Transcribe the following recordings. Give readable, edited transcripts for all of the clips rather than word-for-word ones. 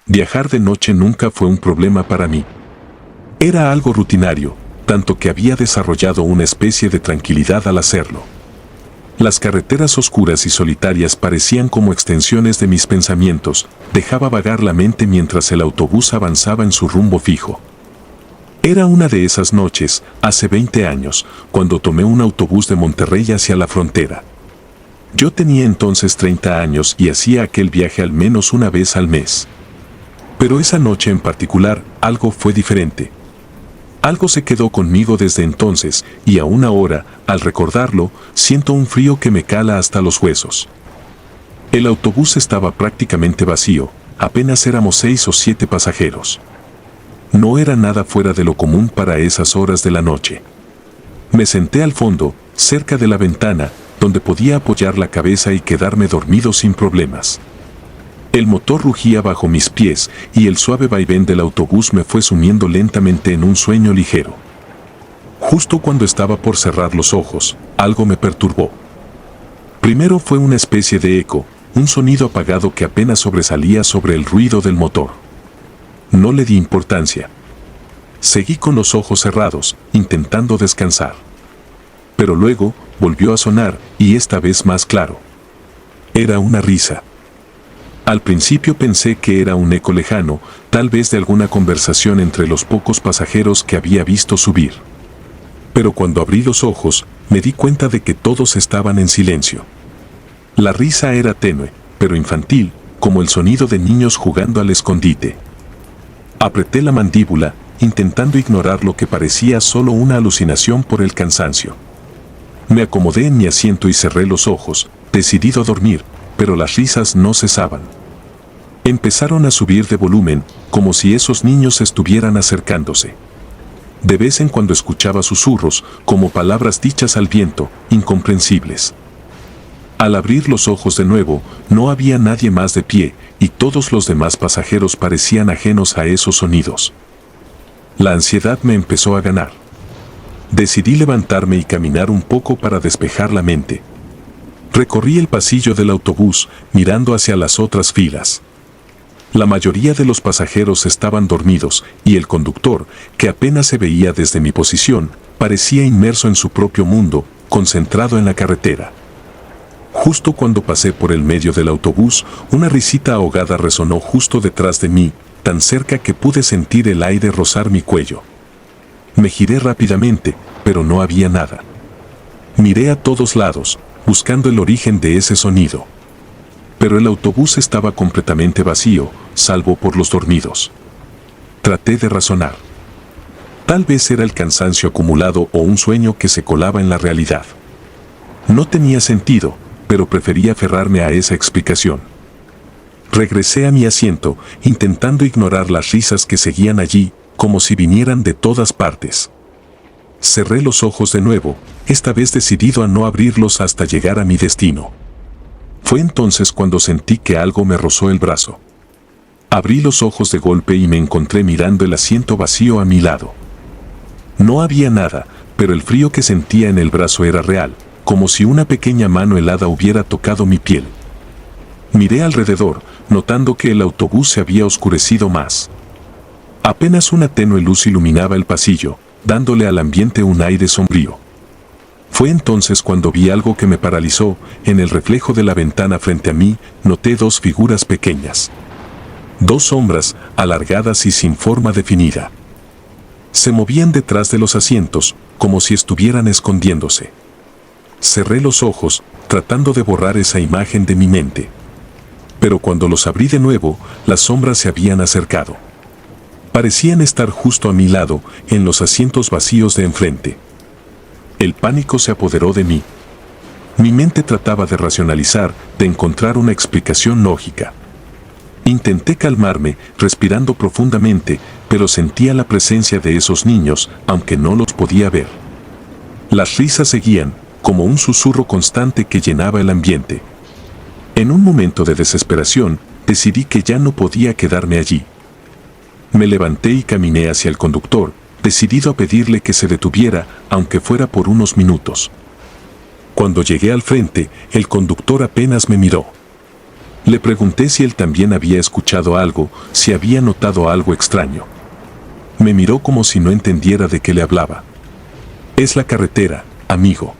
Viajar de noche nunca fue un problema para mí. Era algo rutinario, tanto que había desarrollado una especie de tranquilidad al hacerlo. Las carreteras oscuras y solitarias parecían como extensiones de mis pensamientos, dejaba vagar la mente mientras el autobús avanzaba en su rumbo fijo. Era una de esas noches, hace 20 años, cuando tomé un autobús de Monterrey hacia la frontera. Yo tenía entonces 30 años y hacía aquel viaje al menos una vez al mes. Pero esa noche en particular, algo fue diferente. Algo se quedó conmigo desde entonces, y aún ahora, al recordarlo, siento un frío que me cala hasta los huesos. El autobús estaba prácticamente vacío, apenas éramos 6 o 7 pasajeros. No era nada fuera de lo común para esas horas de la noche. Me senté al fondo, cerca de la ventana, donde podía apoyar la cabeza y quedarme dormido sin problemas. El motor rugía bajo mis pies y el suave vaivén del autobús me fue sumiendo lentamente en un sueño ligero. Justo cuando estaba por cerrar los ojos, algo me perturbó. Primero fue una especie de eco, un sonido apagado que apenas sobresalía sobre el ruido del motor. No le di importancia. Seguí con los ojos cerrados, intentando descansar. Pero luego, volvió a sonar, y esta vez más claro. Era una risa. Al principio pensé que era un eco lejano, tal vez de alguna conversación entre los pocos pasajeros que había visto subir. Pero cuando abrí los ojos, me di cuenta de que todos estaban en silencio. La risa era tenue, pero infantil, como el sonido de niños jugando al escondite. Apreté la mandíbula, intentando ignorar lo que parecía solo una alucinación por el cansancio. Me acomodé en mi asiento y cerré los ojos, decidido a dormir, pero las risas no cesaban. Empezaron a subir de volumen, como si esos niños estuvieran acercándose. De vez en cuando escuchaba susurros, como palabras dichas al viento, incomprensibles. Al abrir los ojos de nuevo, no había nadie más de pie, y todos los demás pasajeros parecían ajenos a esos sonidos. La ansiedad me empezó a ganar. Decidí levantarme y caminar un poco para despejar la mente. Recorrí el pasillo del autobús, mirando hacia las otras filas. La mayoría de los pasajeros estaban dormidos, y el conductor, que apenas se veía desde mi posición, parecía inmerso en su propio mundo, concentrado en la carretera. Justo cuando pasé por el medio del autobús, una risita ahogada resonó justo detrás de mí, tan cerca que pude sentir el aire rozar mi cuello. Me giré rápidamente, pero no había nada. Miré a todos lados, buscando el origen de ese sonido. Pero el autobús estaba completamente vacío, salvo por los dormidos. Traté de razonar. Tal vez era el cansancio acumulado o un sueño que se colaba en la realidad. No tenía sentido, pero preferí aferrarme a esa explicación. Regresé a mi asiento, intentando ignorar las risas que seguían allí, como si vinieran de todas partes. Cerré los ojos de nuevo, esta vez decidido a no abrirlos hasta llegar a mi destino. Fue entonces cuando sentí que algo me rozó el brazo. Abrí los ojos de golpe y me encontré mirando el asiento vacío a mi lado. No había nada, pero el frío que sentía en el brazo era real, como si una pequeña mano helada hubiera tocado mi piel. Miré alrededor, notando que el autobús se había oscurecido más. Apenas una tenue luz iluminaba el pasillo, dándole al ambiente un aire sombrío. Fue entonces cuando vi algo que me paralizó. En el reflejo de la ventana frente a mí, noté dos figuras pequeñas. Dos sombras, alargadas y sin forma definida. Se movían detrás de los asientos, como si estuvieran escondiéndose. Cerré los ojos, tratando de borrar esa imagen de mi mente. Pero cuando los abrí de nuevo, las sombras se habían acercado. Parecían estar justo a mi lado, en los asientos vacíos de enfrente. El pánico se apoderó de mí. Mi mente trataba de racionalizar, de encontrar una explicación lógica. Intenté calmarme, respirando profundamente, pero sentía la presencia de esos niños, aunque no los podía ver. Las risas seguían, como un susurro constante que llenaba el ambiente. En un momento de desesperación, decidí que ya no podía quedarme allí. Me levanté y caminé hacia el conductor, decidido a pedirle que se detuviera, aunque fuera por unos minutos. Cuando llegué al frente, el conductor apenas me miró. Le pregunté si él también había escuchado algo, si había notado algo extraño. Me miró como si no entendiera de qué le hablaba. Es la carretera, amigo.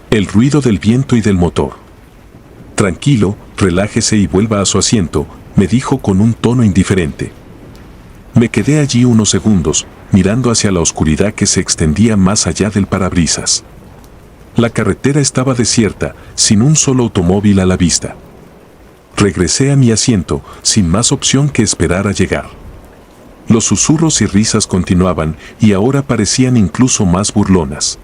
El ruido del viento y del motor. Tranquilo, relájese y vuelva a su asiento, me dijo con un tono indiferente. Me quedé allí unos segundos, mirando hacia la oscuridad que se extendía más allá del parabrisas. La carretera estaba desierta, sin un solo automóvil a la vista. Regresé a mi asiento, sin más opción que esperar a llegar. Los susurros y risas continuaban, y ahora parecían incluso más burlonas.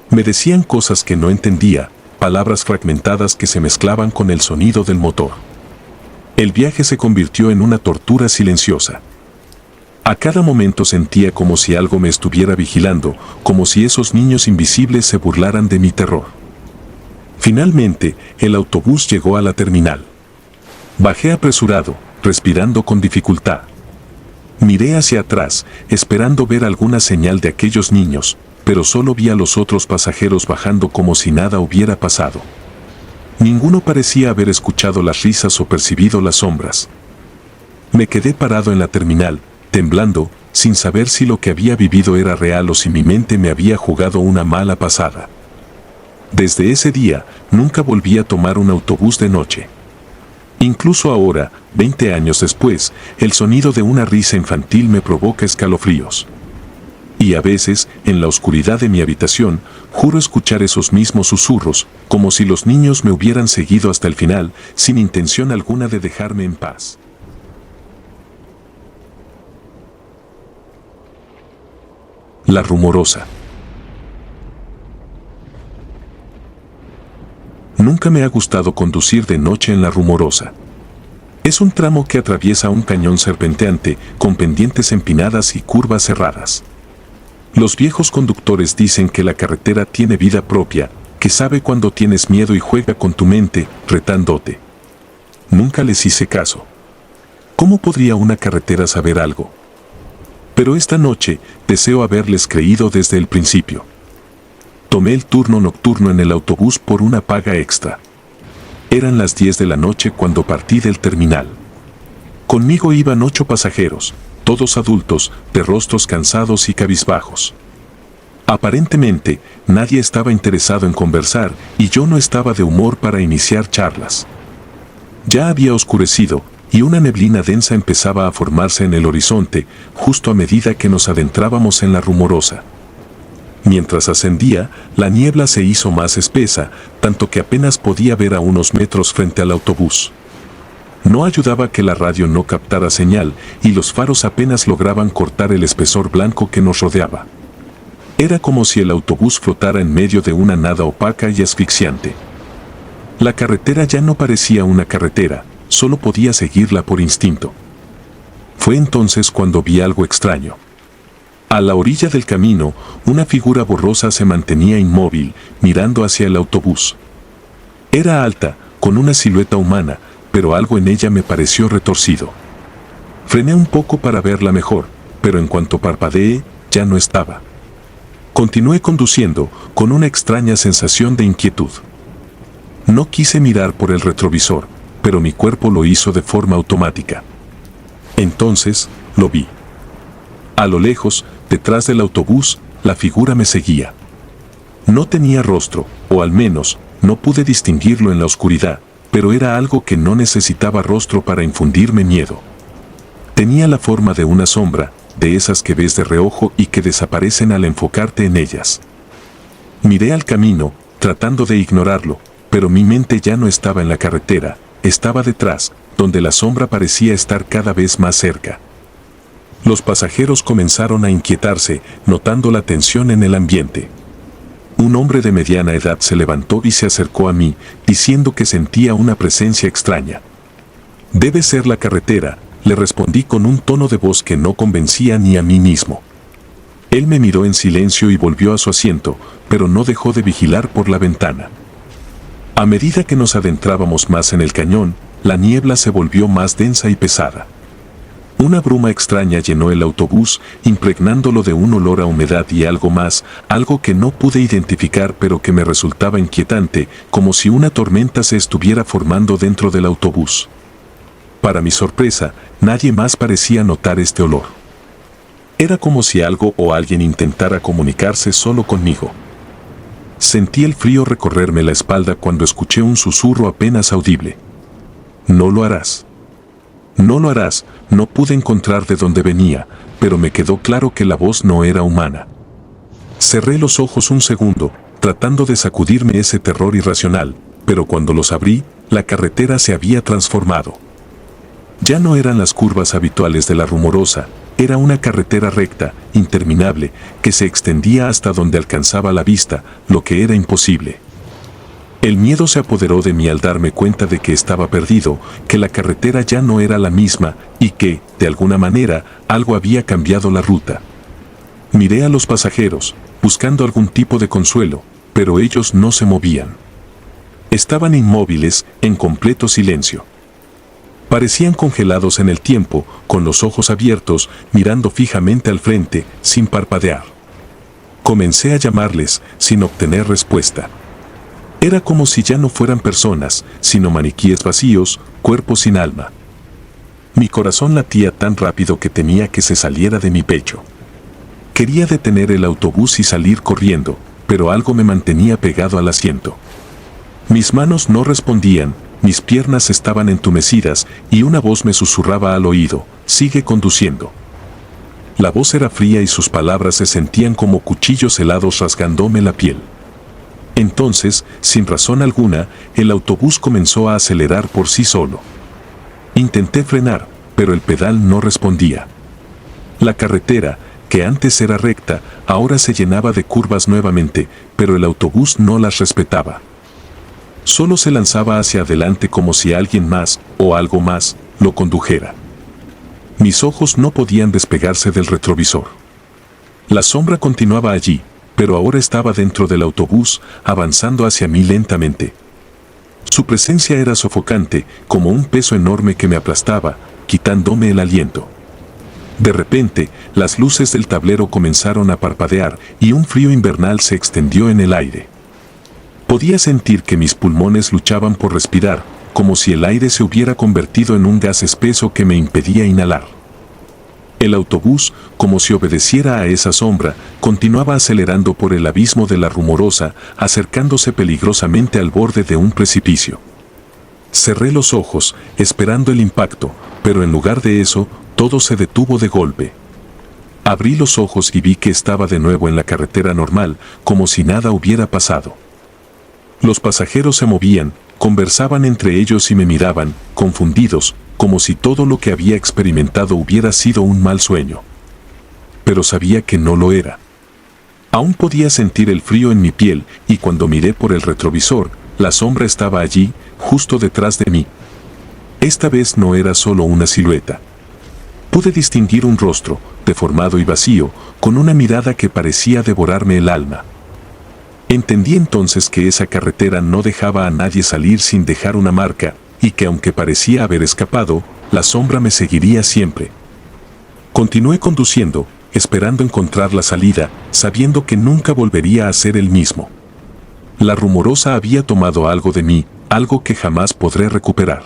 Me decían cosas que no entendía, palabras fragmentadas que se mezclaban con el sonido del motor. El viaje se convirtió en una tortura silenciosa. A cada momento sentía como si algo me estuviera vigilando, como si esos niños invisibles se burlaran de mi terror. Finalmente, el autobús llegó a la terminal. Bajé apresurado, respirando con dificultad. Miré hacia atrás, esperando ver alguna señal de aquellos niños, pero solo vi a los otros pasajeros bajando como si nada hubiera pasado. Ninguno parecía haber escuchado las risas o percibido las sombras. Me quedé parado en la terminal, temblando, sin saber si lo que había vivido era real o si mi mente me había jugado una mala pasada. Desde ese día, nunca volví a tomar un autobús de noche. Incluso ahora, 20 años después, el sonido de una risa infantil me provoca escalofríos. Y a veces, en la oscuridad de mi habitación, juro escuchar esos mismos susurros, como si los niños me hubieran seguido hasta el final, sin intención alguna de dejarme en paz. La Rumorosa. Nunca me ha gustado conducir de noche en La Rumorosa. Es un tramo que atraviesa un cañón serpenteante, con pendientes empinadas y curvas cerradas. Los viejos conductores dicen que la carretera tiene vida propia, que sabe cuando tienes miedo y juega con tu mente, retándote. Nunca les hice caso. ¿Cómo podría una carretera saber algo? Pero esta noche, deseo haberles creído desde el principio. Tomé el turno nocturno en el autobús por una paga extra. Eran las 10 de la noche cuando partí del terminal. Conmigo iban 8 pasajeros, todos adultos, de rostros cansados y cabizbajos. Aparentemente, nadie estaba interesado en conversar y yo no estaba de humor para iniciar charlas. Ya había oscurecido y una neblina densa empezaba a formarse en el horizonte, justo a medida que nos adentrábamos en La Rumorosa. Mientras ascendía, la niebla se hizo más espesa, tanto que apenas podía ver a unos metros frente al autobús. No ayudaba que la radio no captara señal y los faros apenas lograban cortar el espesor blanco que nos rodeaba. Era como si el autobús flotara en medio de una nada opaca y asfixiante. La carretera ya no parecía una carretera, solo podía seguirla por instinto. Fue entonces cuando vi algo extraño. A la orilla del camino, una figura borrosa se mantenía inmóvil, mirando hacia el autobús. Era alta, con una silueta humana, pero algo en ella me pareció retorcido. Frené un poco para verla mejor, pero en cuanto parpadeé, ya no estaba. Continué conduciendo, con una extraña sensación de inquietud. No quise mirar por el retrovisor, pero mi cuerpo lo hizo de forma automática. Entonces, lo vi. A lo lejos, detrás del autobús, la figura me seguía. No tenía rostro, o al menos, no pude distinguirlo en la oscuridad, pero era algo que no necesitaba rostro para infundirme miedo. Tenía la forma de una sombra, de esas que ves de reojo y que desaparecen al enfocarte en ellas. Miré al camino, tratando de ignorarlo, pero mi mente ya no estaba en la carretera, estaba detrás, donde la sombra parecía estar cada vez más cerca. Los pasajeros comenzaron a inquietarse, notando la tensión en el ambiente. Un hombre de mediana edad se levantó y se acercó a mí, diciendo que sentía una presencia extraña. «Debe ser la carretera», le respondí con un tono de voz que no convencía ni a mí mismo. Él me miró en silencio y volvió a su asiento, pero no dejó de vigilar por la ventana. A medida que nos adentrábamos más en el cañón, la niebla se volvió más densa y pesada. Una bruma extraña llenó el autobús, impregnándolo de un olor a humedad y algo más, algo que no pude identificar pero que me resultaba inquietante, como si una tormenta se estuviera formando dentro del autobús. Para mi sorpresa, nadie más parecía notar este olor. Era como si algo o alguien intentara comunicarse solo conmigo. Sentí el frío recorrerme la espalda cuando escuché un susurro apenas audible. No lo harás. No lo harás. No pude encontrar de dónde venía, pero me quedó claro que la voz no era humana. Cerré los ojos un segundo, tratando de sacudirme ese terror irracional, pero cuando los abrí, la carretera se había transformado. Ya no eran las curvas habituales de la Rumorosa, era una carretera recta, interminable, que se extendía hasta donde alcanzaba la vista, lo que era imposible. El miedo se apoderó de mí al darme cuenta de que estaba perdido, que la carretera ya no era la misma y que, de alguna manera, algo había cambiado la ruta. Miré a los pasajeros, buscando algún tipo de consuelo, pero ellos no se movían. Estaban inmóviles, en completo silencio. Parecían congelados en el tiempo, con los ojos abiertos, mirando fijamente al frente, sin parpadear. Comencé a llamarles, sin obtener respuesta. Era como si ya no fueran personas, sino maniquíes vacíos, cuerpos sin alma. Mi corazón latía tan rápido que temía que se saliera de mi pecho. Quería detener el autobús y salir corriendo, pero algo me mantenía pegado al asiento. Mis manos no respondían, mis piernas estaban entumecidas y una voz me susurraba al oído: sigue conduciendo. La voz era fría y sus palabras se sentían como cuchillos helados rasgándome la piel. Entonces, sin razón alguna, el autobús comenzó a acelerar por sí solo. Intenté frenar, pero el pedal no respondía. La carretera, que antes era recta, ahora se llenaba de curvas nuevamente, pero el autobús no las respetaba. Solo se lanzaba hacia adelante como si alguien más, o algo más, lo condujera. Mis ojos no podían despegarse del retrovisor. La sombra continuaba allí, pero ahora estaba dentro del autobús, avanzando hacia mí lentamente. Su presencia era sofocante, como un peso enorme que me aplastaba, quitándome el aliento. De repente, las luces del tablero comenzaron a parpadear y un frío invernal se extendió en el aire. Podía sentir que mis pulmones luchaban por respirar, como si el aire se hubiera convertido en un gas espeso que me impedía inhalar. El autobús, como si obedeciera a esa sombra, continuaba acelerando por el abismo de la Rumorosa, acercándose peligrosamente al borde de un precipicio. Cerré los ojos, esperando el impacto, pero en lugar de eso, todo se detuvo de golpe. Abrí los ojos y vi que estaba de nuevo en la carretera normal, como si nada hubiera pasado. Los pasajeros se movían, conversaban entre ellos y me miraban, confundidos, como si todo lo que había experimentado hubiera sido un mal sueño. Pero sabía que no lo era. Aún podía sentir el frío en mi piel, y cuando miré por el retrovisor, la sombra estaba allí, justo detrás de mí. Esta vez no era solo una silueta. Pude distinguir un rostro, deformado y vacío, con una mirada que parecía devorarme el alma. Entendí entonces que esa carretera no dejaba a nadie salir sin dejar una marca, y que aunque parecía haber escapado, la sombra me seguiría siempre. Continué conduciendo, esperando encontrar la salida, sabiendo que nunca volvería a ser el mismo. La Rumorosa había tomado algo de mí, algo que jamás podré recuperar.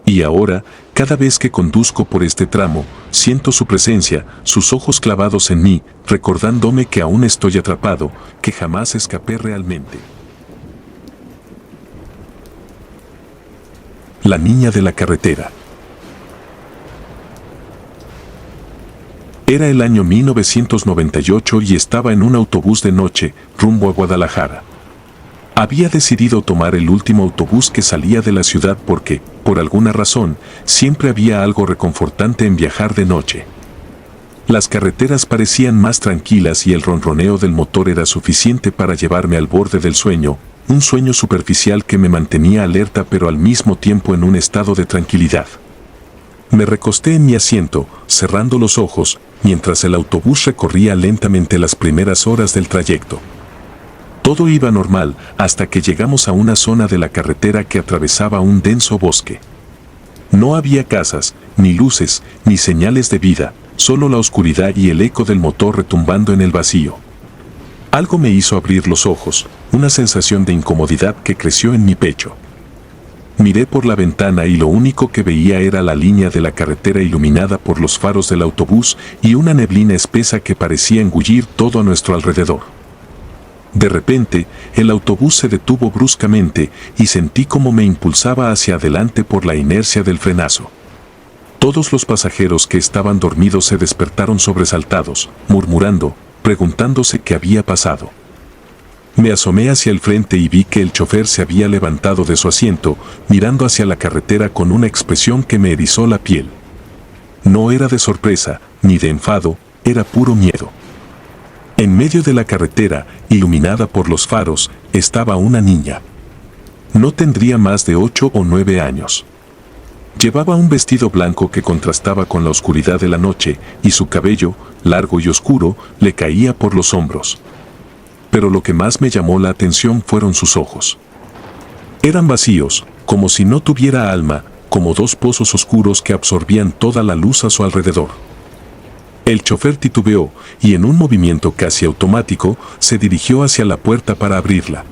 Y ahora, cada vez que conduzco por este tramo, siento su presencia, sus ojos clavados en mí, recordándome que aún estoy atrapado, que jamás escapé realmente. La niña de la carretera. Era el año 1998 y estaba en un autobús de noche, rumbo a Guadalajara. Había decidido tomar el último autobús que salía de la ciudad porque, por alguna razón, siempre había algo reconfortante en viajar de noche. Las carreteras parecían más tranquilas y el ronroneo del motor era suficiente para llevarme al borde del sueño, un sueño superficial que me mantenía alerta pero al mismo tiempo en un estado de tranquilidad. Me recosté en mi asiento, cerrando los ojos, mientras el autobús recorría lentamente las primeras horas del trayecto. Todo iba normal hasta que llegamos a una zona de la carretera que atravesaba un denso bosque. No había casas, ni luces, ni señales de vida, solo la oscuridad y el eco del motor retumbando en el vacío. Algo me hizo abrir los ojos, una sensación de incomodidad que creció en mi pecho. Miré por la ventana y lo único que veía era la línea de la carretera iluminada por los faros del autobús y una neblina espesa que parecía engullir todo a nuestro alrededor. De repente, el autobús se detuvo bruscamente y sentí como me impulsaba hacia adelante por la inercia del frenazo. Todos los pasajeros que estaban dormidos se despertaron sobresaltados, murmurando, preguntándose qué había pasado. Me asomé hacia el frente y vi que el chofer se había levantado de su asiento, mirando hacia la carretera con una expresión que me erizó la piel. No era de sorpresa, ni de enfado, era puro miedo. En medio de la carretera, iluminada por los faros, estaba una niña. No tendría más de 8 o 9 años. Llevaba un vestido blanco que contrastaba con la oscuridad de la noche, y su cabello, largo y oscuro, le caía por los hombros. Pero lo que más me llamó la atención fueron sus ojos. Eran vacíos, como si no tuviera alma, como dos pozos oscuros que absorbían toda la luz a su alrededor. El chofer titubeó, y en un movimiento casi automático, se dirigió hacia la puerta para abrirla.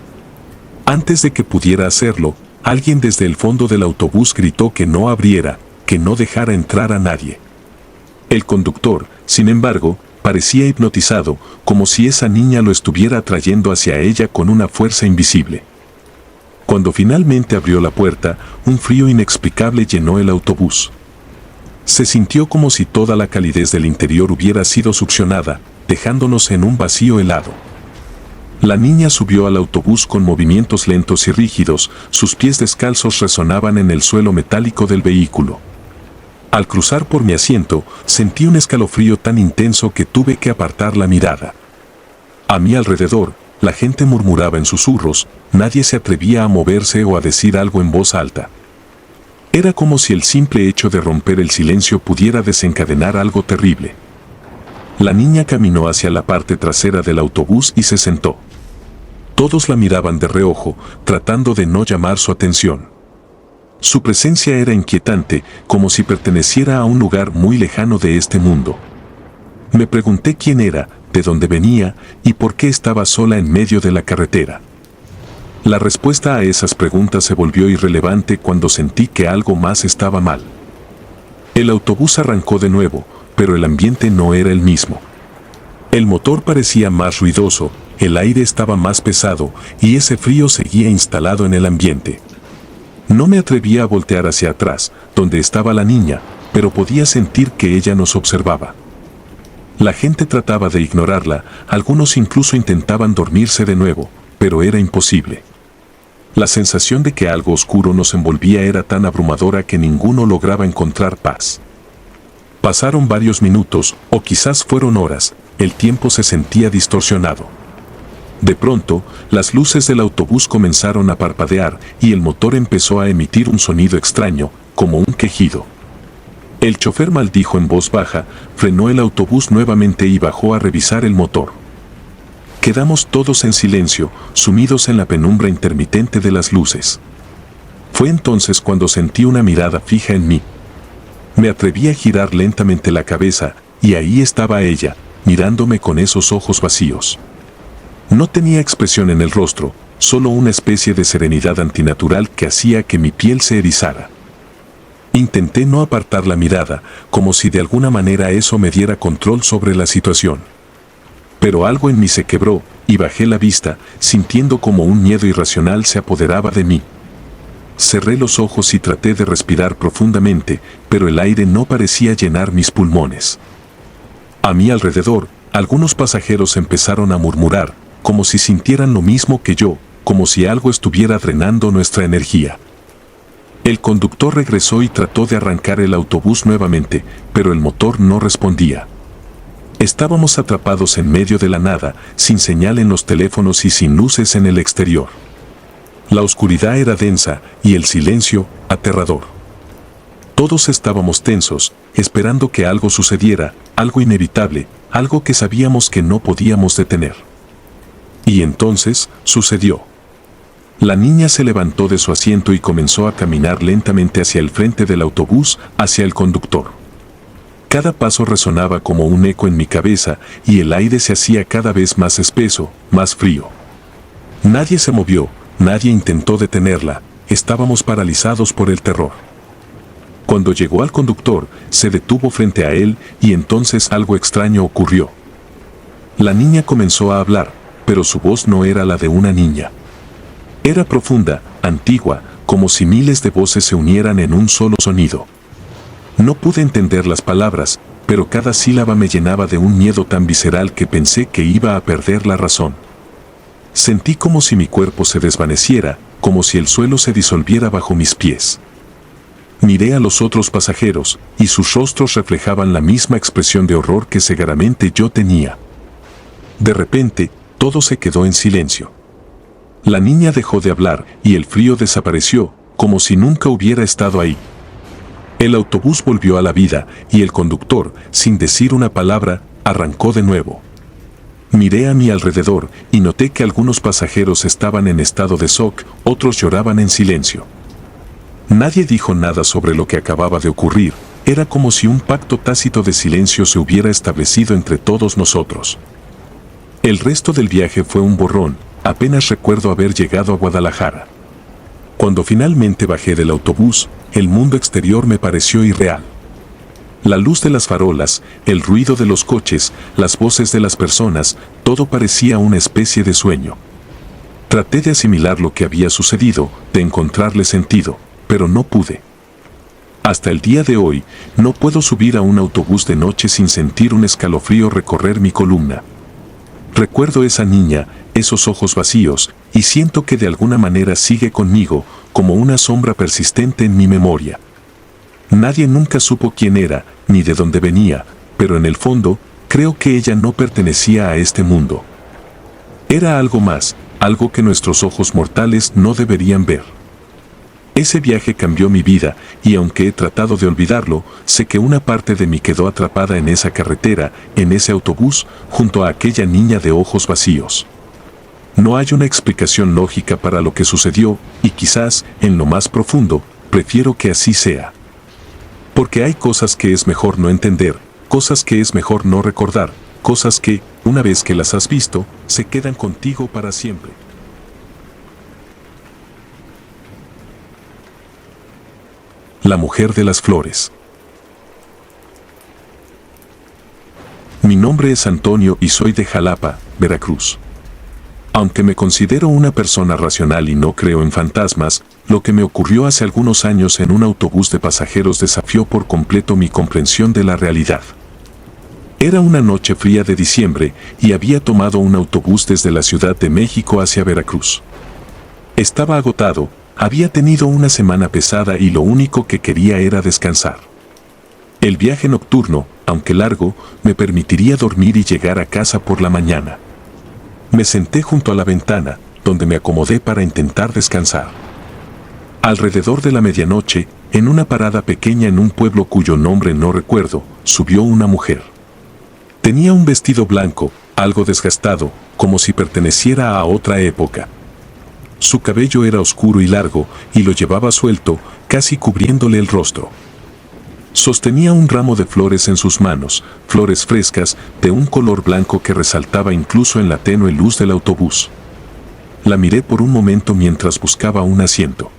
Antes de que pudiera hacerlo, alguien desde el fondo del autobús gritó que no abriera, que no dejara entrar a nadie. El conductor, sin embargo, parecía hipnotizado, como si esa niña lo estuviera atrayendo hacia ella con una fuerza invisible. Cuando finalmente abrió la puerta, un frío inexplicable llenó el autobús. Se sintió como si toda la calidez del interior hubiera sido succionada, dejándonos en un vacío helado. La niña subió al autobús con movimientos lentos y rígidos, sus pies descalzos resonaban en el suelo metálico del vehículo. Al cruzar por mi asiento, sentí un escalofrío tan intenso que tuve que apartar la mirada. A mi alrededor, la gente murmuraba en susurros, nadie se atrevía a moverse o a decir algo en voz alta. Era como si el simple hecho de romper el silencio pudiera desencadenar algo terrible. La niña caminó hacia la parte trasera del autobús y se sentó. Todos la miraban de reojo, tratando de no llamar su atención. Su presencia era inquietante, como si perteneciera a un lugar muy lejano de este mundo. Me pregunté quién era, de dónde venía y por qué estaba sola en medio de la carretera. La respuesta a esas preguntas se volvió irrelevante cuando sentí que algo más estaba mal. El autobús arrancó de nuevo, pero el ambiente no era el mismo. El motor parecía más ruidoso, el aire estaba más pesado y ese frío seguía instalado en el ambiente. No me atrevía a voltear hacia atrás, donde estaba la niña, pero podía sentir que ella nos observaba. La gente trataba de ignorarla, algunos incluso intentaban dormirse de nuevo, pero era imposible. La sensación de que algo oscuro nos envolvía era tan abrumadora que ninguno lograba encontrar paz. Pasaron varios minutos, o quizás fueron horas, el tiempo se sentía distorsionado. De pronto, las luces del autobús comenzaron a parpadear y el motor empezó a emitir un sonido extraño, como un quejido. El chofer maldijo en voz baja, frenó el autobús nuevamente y bajó a revisar el motor. Quedamos todos en silencio, sumidos en la penumbra intermitente de las luces. Fue entonces cuando sentí una mirada fija en mí. Me atreví a girar lentamente la cabeza, y ahí estaba ella, mirándome con esos ojos vacíos. No tenía expresión en el rostro, solo una especie de serenidad antinatural que hacía que mi piel se erizara. Intenté no apartar la mirada, como si de alguna manera eso me diera control sobre la situación. Pero algo en mí se quebró, y bajé la vista, sintiendo como un miedo irracional se apoderaba de mí. Cerré los ojos y traté de respirar profundamente, pero el aire no parecía llenar mis pulmones. A mi alrededor, algunos pasajeros empezaron a murmurar, como si sintieran lo mismo que yo, como si algo estuviera drenando nuestra energía. El conductor regresó y trató de arrancar el autobús nuevamente, pero el motor no respondía. Estábamos atrapados en medio de la nada, sin señal en los teléfonos y sin luces en el exterior. La oscuridad era densa y el silencio, aterrador. Todos estábamos tensos, esperando que algo sucediera, algo inevitable, algo que sabíamos que no podíamos detener. Y entonces, sucedió. La niña se levantó de su asiento y comenzó a caminar lentamente hacia el frente del autobús, hacia el conductor. Cada paso resonaba como un eco en mi cabeza y el aire se hacía cada vez más espeso, más frío. Nadie se movió, nadie intentó detenerla, estábamos paralizados por el terror. Cuando llegó al conductor, se detuvo frente a él y entonces algo extraño ocurrió. La niña comenzó a hablar, pero su voz no era la de una niña. Era profunda, antigua, como si miles de voces se unieran en un solo sonido. No pude entender las palabras, pero cada sílaba me llenaba de un miedo tan visceral que pensé que iba a perder la razón. Sentí como si mi cuerpo se desvaneciera, como si el suelo se disolviera bajo mis pies. Miré a los otros pasajeros, y sus rostros reflejaban la misma expresión de horror que cegaramente yo tenía. De repente, todo se quedó en silencio. La niña dejó de hablar y el frío desapareció, como si nunca hubiera estado ahí. El autobús volvió a la vida y el conductor, sin decir una palabra, arrancó de nuevo. Miré a mi alrededor y noté que algunos pasajeros estaban en estado de shock, otros lloraban en silencio. Nadie dijo nada sobre lo que acababa de ocurrir, era como si un pacto tácito de silencio se hubiera establecido entre todos nosotros. El resto del viaje fue un borrón, apenas recuerdo haber llegado a Guadalajara. Cuando finalmente bajé del autobús, el mundo exterior me pareció irreal. La luz de las farolas, el ruido de los coches, las voces de las personas, todo parecía una especie de sueño. Traté de asimilar lo que había sucedido, de encontrarle sentido, pero no pude. Hasta el día de hoy, no puedo subir a un autobús de noche sin sentir un escalofrío recorrer mi columna. Recuerdo esa niña, esos ojos vacíos, y siento que de alguna manera sigue conmigo, como una sombra persistente en mi memoria. Nadie nunca supo quién era, ni de dónde venía, pero en el fondo, creo que ella no pertenecía a este mundo. Era algo más, algo que nuestros ojos mortales no deberían ver. Ese viaje cambió mi vida, y aunque he tratado de olvidarlo, sé que una parte de mí quedó atrapada en esa carretera, en ese autobús, junto a aquella niña de ojos vacíos. No hay una explicación lógica para lo que sucedió, y quizás, en lo más profundo, prefiero que así sea. Porque hay cosas que es mejor no entender, cosas que es mejor no recordar, cosas que, una vez que las has visto, se quedan contigo para siempre. La mujer de las flores. Mi nombre es Antonio y soy de Jalapa, Veracruz. Aunque me considero una persona racional y no creo en fantasmas, lo que me ocurrió hace algunos años en un autobús de pasajeros desafió por completo mi comprensión de la realidad. Era una noche fría de diciembre y había tomado un autobús desde la Ciudad de México hacia Veracruz. Estaba agotado, había tenido una semana pesada y lo único que quería era descansar. El viaje nocturno, aunque largo, me permitiría dormir y llegar a casa por la mañana. Me senté junto a la ventana, donde me acomodé para intentar descansar. Alrededor de la medianoche, en una parada pequeña en un pueblo cuyo nombre no recuerdo, subió una mujer. Tenía un vestido blanco, algo desgastado, como si perteneciera a otra época. Su cabello era oscuro y largo, y lo llevaba suelto, casi cubriéndole el rostro. Sostenía un ramo de flores en sus manos, flores frescas, de un color blanco que resaltaba incluso en la tenue luz del autobús. La miré por un momento mientras buscaba un asiento.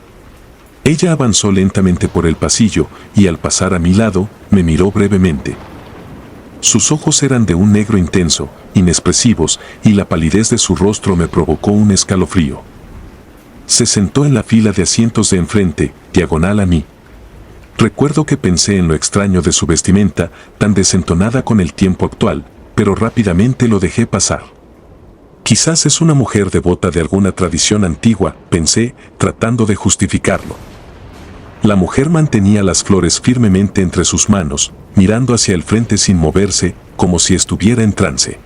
Ella avanzó lentamente por el pasillo, y al pasar a mi lado, me miró brevemente. Sus ojos eran de un negro intenso, inexpresivos, y la palidez de su rostro me provocó un escalofrío. Se sentó en la fila de asientos de enfrente, diagonal a mí. Recuerdo que pensé en lo extraño de su vestimenta, tan desentonada con el tiempo actual, pero rápidamente lo dejé pasar. Quizás es una mujer devota de alguna tradición antigua, pensé, tratando de justificarlo. La mujer mantenía las flores firmemente entre sus manos, mirando hacia el frente sin moverse, como si estuviera en trance.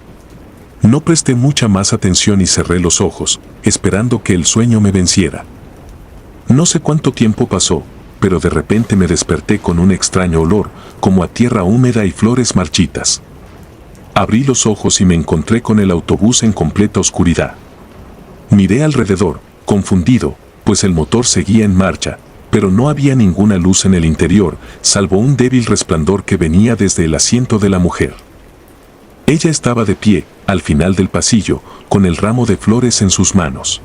No presté mucha más atención y cerré los ojos, esperando que el sueño me venciera. No sé cuánto tiempo pasó, pero de repente me desperté con un extraño olor, como a tierra húmeda y flores marchitas. Abrí los ojos y me encontré con el autobús en completa oscuridad. Miré alrededor, confundido, pues el motor seguía en marcha, pero no había ninguna luz en el interior, salvo un débil resplandor que venía desde el asiento de la mujer. Ella estaba de pie, al final del pasillo, con el ramo de flores en sus manos.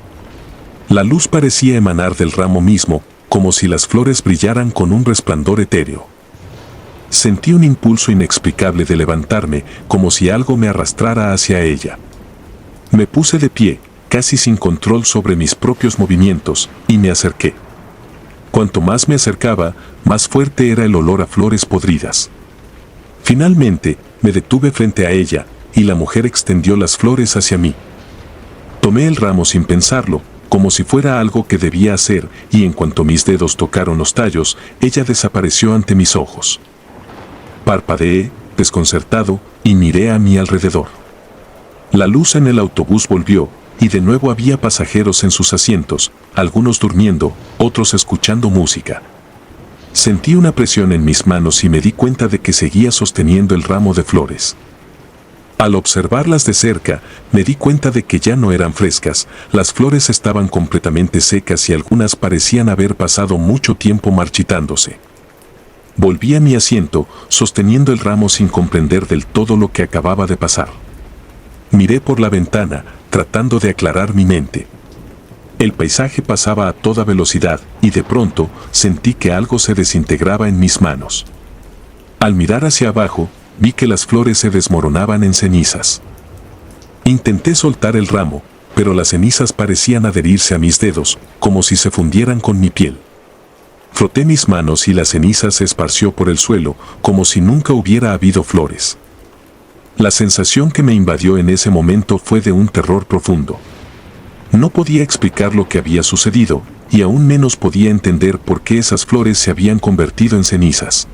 La luz parecía emanar del ramo mismo, como si las flores brillaran con un resplandor etéreo. Sentí un impulso inexplicable de levantarme, como si algo me arrastrara hacia ella. Me puse de pie, casi sin control sobre mis propios movimientos, y me acerqué. Cuanto más me acercaba, más fuerte era el olor a flores podridas. Finalmente, me detuve frente a ella, y la mujer extendió las flores hacia mí. Tomé el ramo sin pensarlo, como si fuera algo que debía hacer, y en cuanto mis dedos tocaron los tallos, ella desapareció ante mis ojos. Parpadeé, desconcertado, y miré a mi alrededor. La luz en el autobús volvió, y de nuevo había pasajeros en sus asientos, algunos durmiendo, otros escuchando música. Sentí una presión en mis manos y me di cuenta de que seguía sosteniendo el ramo de flores. Al observarlas de cerca, me di cuenta de que ya no eran frescas, las flores estaban completamente secas y algunas parecían haber pasado mucho tiempo marchitándose. Volví a mi asiento, sosteniendo el ramo sin comprender del todo lo que acababa de pasar. Miré por la ventana, tratando de aclarar mi mente. El paisaje pasaba a toda velocidad, y de pronto sentí que algo se desintegraba en mis manos. Al mirar hacia abajo, vi que las flores se desmoronaban en cenizas. Intenté soltar el ramo, pero las cenizas parecían adherirse a mis dedos, como si se fundieran con mi piel. Froté mis manos y la ceniza se esparció por el suelo, como si nunca hubiera habido flores. La sensación que me invadió en ese momento fue de un terror profundo. No podía explicar lo que había sucedido, y aún menos podía entender por qué esas flores se habían convertido en cenizas.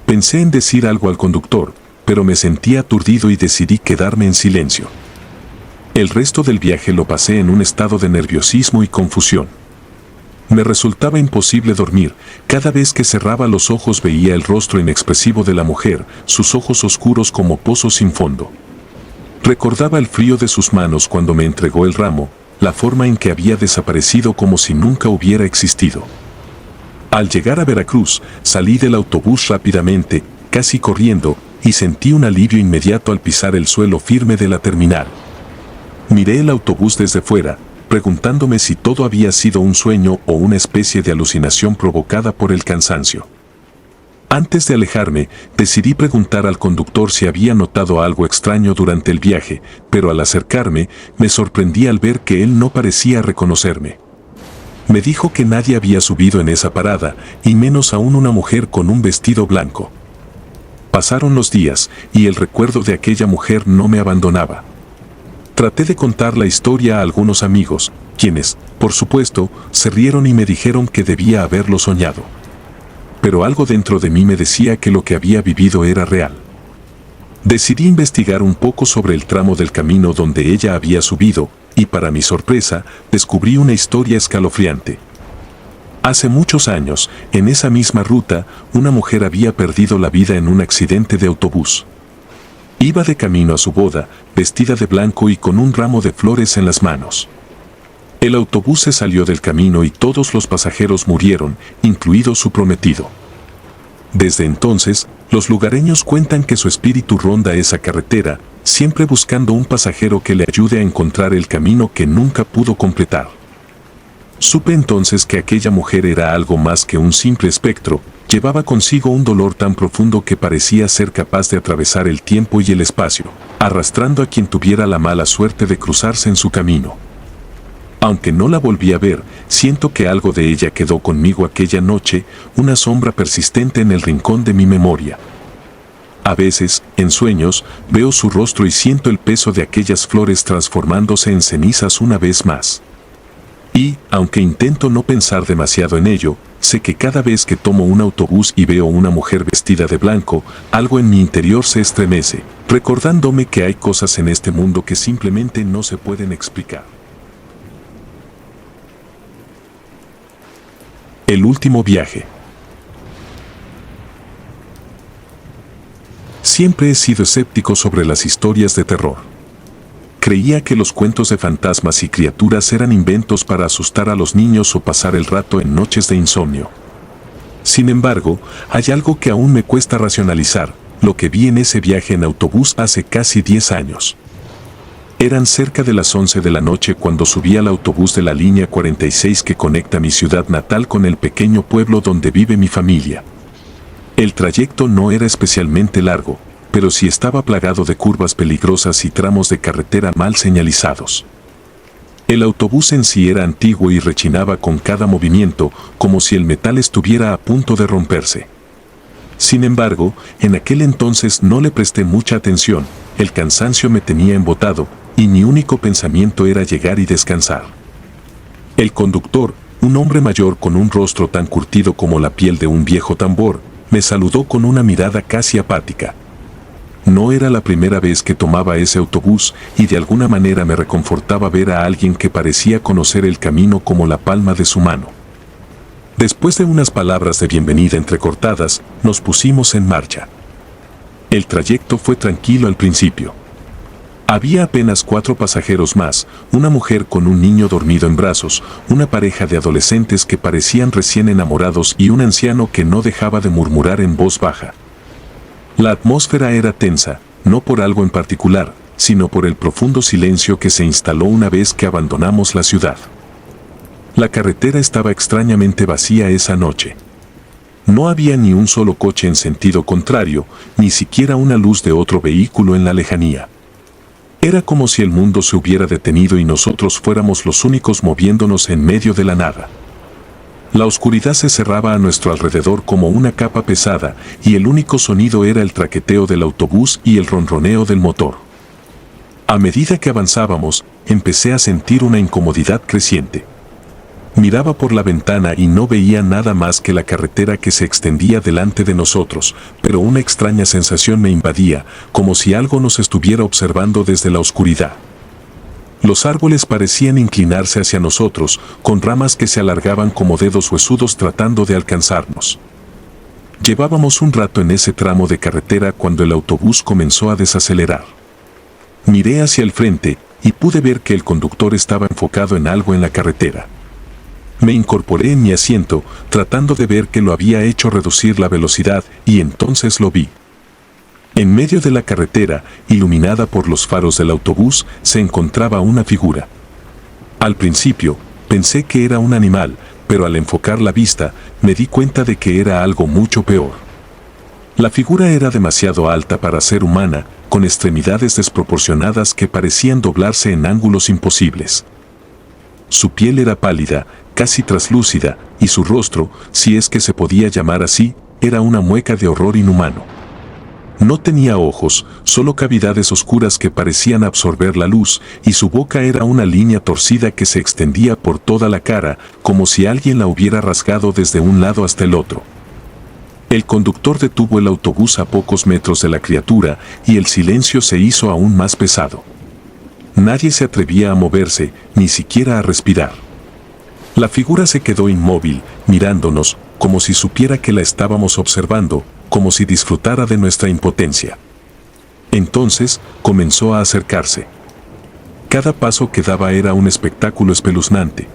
Pensé en decir algo al conductor, pero me sentí aturdido y decidí quedarme en silencio. El resto del viaje lo pasé en un estado de nerviosismo y confusión. Me resultaba imposible dormir, cada vez que cerraba los ojos veía el rostro inexpresivo de la mujer, sus ojos oscuros como pozos sin fondo. Recordaba el frío de sus manos cuando me entregó el ramo, la forma en que había desaparecido como si nunca hubiera existido. Al llegar a Veracruz, salí del autobús rápidamente, casi corriendo, y sentí un alivio inmediato al pisar el suelo firme de la terminal. Miré el autobús desde fuera, preguntándome si todo había sido un sueño o una especie de alucinación provocada por el cansancio. Antes de alejarme, decidí preguntar al conductor si había notado algo extraño durante el viaje, pero al acercarme, me sorprendí al ver que él no parecía reconocerme. Me dijo que nadie había subido en esa parada, y menos aún una mujer con un vestido blanco. Pasaron los días, y el recuerdo de aquella mujer no me abandonaba. Traté de contar la historia a algunos amigos, quienes, por supuesto, se rieron y me dijeron que debía haberlo soñado. Pero algo dentro de mí me decía que lo que había vivido era real. Decidí investigar un poco sobre el tramo del camino donde ella había subido, y para mi sorpresa, descubrí una historia escalofriante. Hace muchos años, en esa misma ruta, una mujer había perdido la vida en un accidente de autobús. Iba de camino a su boda, vestida de blanco y con un ramo de flores en las manos. El autobús se salió del camino y todos los pasajeros murieron, incluido su prometido. Desde entonces, los lugareños cuentan que su espíritu ronda esa carretera, siempre buscando un pasajero que le ayude a encontrar el camino que nunca pudo completar. Supe entonces que aquella mujer era algo más que un simple espectro, llevaba consigo un dolor tan profundo que parecía ser capaz de atravesar el tiempo y el espacio, arrastrando a quien tuviera la mala suerte de cruzarse en su camino. Aunque no la volví a ver, siento que algo de ella quedó conmigo aquella noche, una sombra persistente en el rincón de mi memoria. A veces, en sueños, veo su rostro y siento el peso de aquellas flores transformándose en cenizas una vez más. Y, aunque intento no pensar demasiado en ello, sé que cada vez que tomo un autobús y veo una mujer vestida de blanco, algo en mi interior se estremece, recordándome que hay cosas en este mundo que simplemente no se pueden explicar. El último viaje. Siempre he sido escéptico sobre las historias de terror. Creía que los cuentos de fantasmas y criaturas eran inventos para asustar a los niños o pasar el rato en noches de insomnio. Sin embargo, hay algo que aún me cuesta racionalizar, lo que vi en ese viaje en autobús hace casi 10 años. Eran cerca de las 11 de la noche cuando subí al autobús de la línea 46 que conecta mi ciudad natal con el pequeño pueblo donde vive mi familia. El trayecto no era especialmente largo, pero sí estaba plagado de curvas peligrosas y tramos de carretera mal señalizados. El autobús en sí era antiguo y rechinaba con cada movimiento, como si el metal estuviera a punto de romperse. Sin embargo, en aquel entonces no le presté mucha atención, el cansancio me tenía embotado, y mi único pensamiento era llegar y descansar. El conductor, un hombre mayor con un rostro tan curtido como la piel de un viejo tambor, me saludó con una mirada casi apática. No era la primera vez que tomaba ese autobús y de alguna manera me reconfortaba ver a alguien que parecía conocer el camino como la palma de su mano. Después de unas palabras de bienvenida entrecortadas, nos pusimos en marcha. El trayecto fue tranquilo al principio. Había apenas 4 pasajeros más, una mujer con un niño dormido en brazos, una pareja de adolescentes que parecían recién enamorados y un anciano que no dejaba de murmurar en voz baja. La atmósfera era tensa, no por algo en particular, sino por el profundo silencio que se instaló una vez que abandonamos la ciudad. La carretera estaba extrañamente vacía esa noche. No había ni un solo coche en sentido contrario, ni siquiera una luz de otro vehículo en la lejanía. Era como si el mundo se hubiera detenido y nosotros fuéramos los únicos moviéndonos en medio de la nada. La oscuridad se cerraba a nuestro alrededor como una capa pesada y el único sonido era el traqueteo del autobús y el ronroneo del motor. A medida que avanzábamos, empecé a sentir una incomodidad creciente. Miraba por la ventana y no veía nada más que la carretera que se extendía delante de nosotros, pero una extraña sensación me invadía, como si algo nos estuviera observando desde la oscuridad. Los árboles parecían inclinarse hacia nosotros, con ramas que se alargaban como dedos huesudos tratando de alcanzarnos. Llevábamos un rato en ese tramo de carretera cuando el autobús comenzó a desacelerar. Miré hacia el frente y pude ver que el conductor estaba enfocado en algo en la carretera. Me incorporé en mi asiento, tratando de ver que lo había hecho reducir la velocidad, y entonces lo vi. En medio de la carretera, iluminada por los faros del autobús, se encontraba una figura. Al principio, pensé que era un animal, pero al enfocar la vista, me di cuenta de que era algo mucho peor. La figura era demasiado alta para ser humana, con extremidades desproporcionadas que parecían doblarse en ángulos imposibles. Su piel era pálida, casi traslúcida, y su rostro, si es que se podía llamar así, era una mueca de horror inhumano. No tenía ojos, solo cavidades oscuras que parecían absorber la luz, y su boca era una línea torcida que se extendía por toda la cara, como si alguien la hubiera rasgado desde un lado hasta el otro. El conductor detuvo el autobús a pocos metros de la criatura, y el silencio se hizo aún más pesado. Nadie se atrevía a moverse, ni siquiera a respirar. La figura se quedó inmóvil, mirándonos, como si supiera que la estábamos observando, como si disfrutara de nuestra impotencia. Entonces, comenzó a acercarse. Cada paso que daba era un espectáculo espeluznante.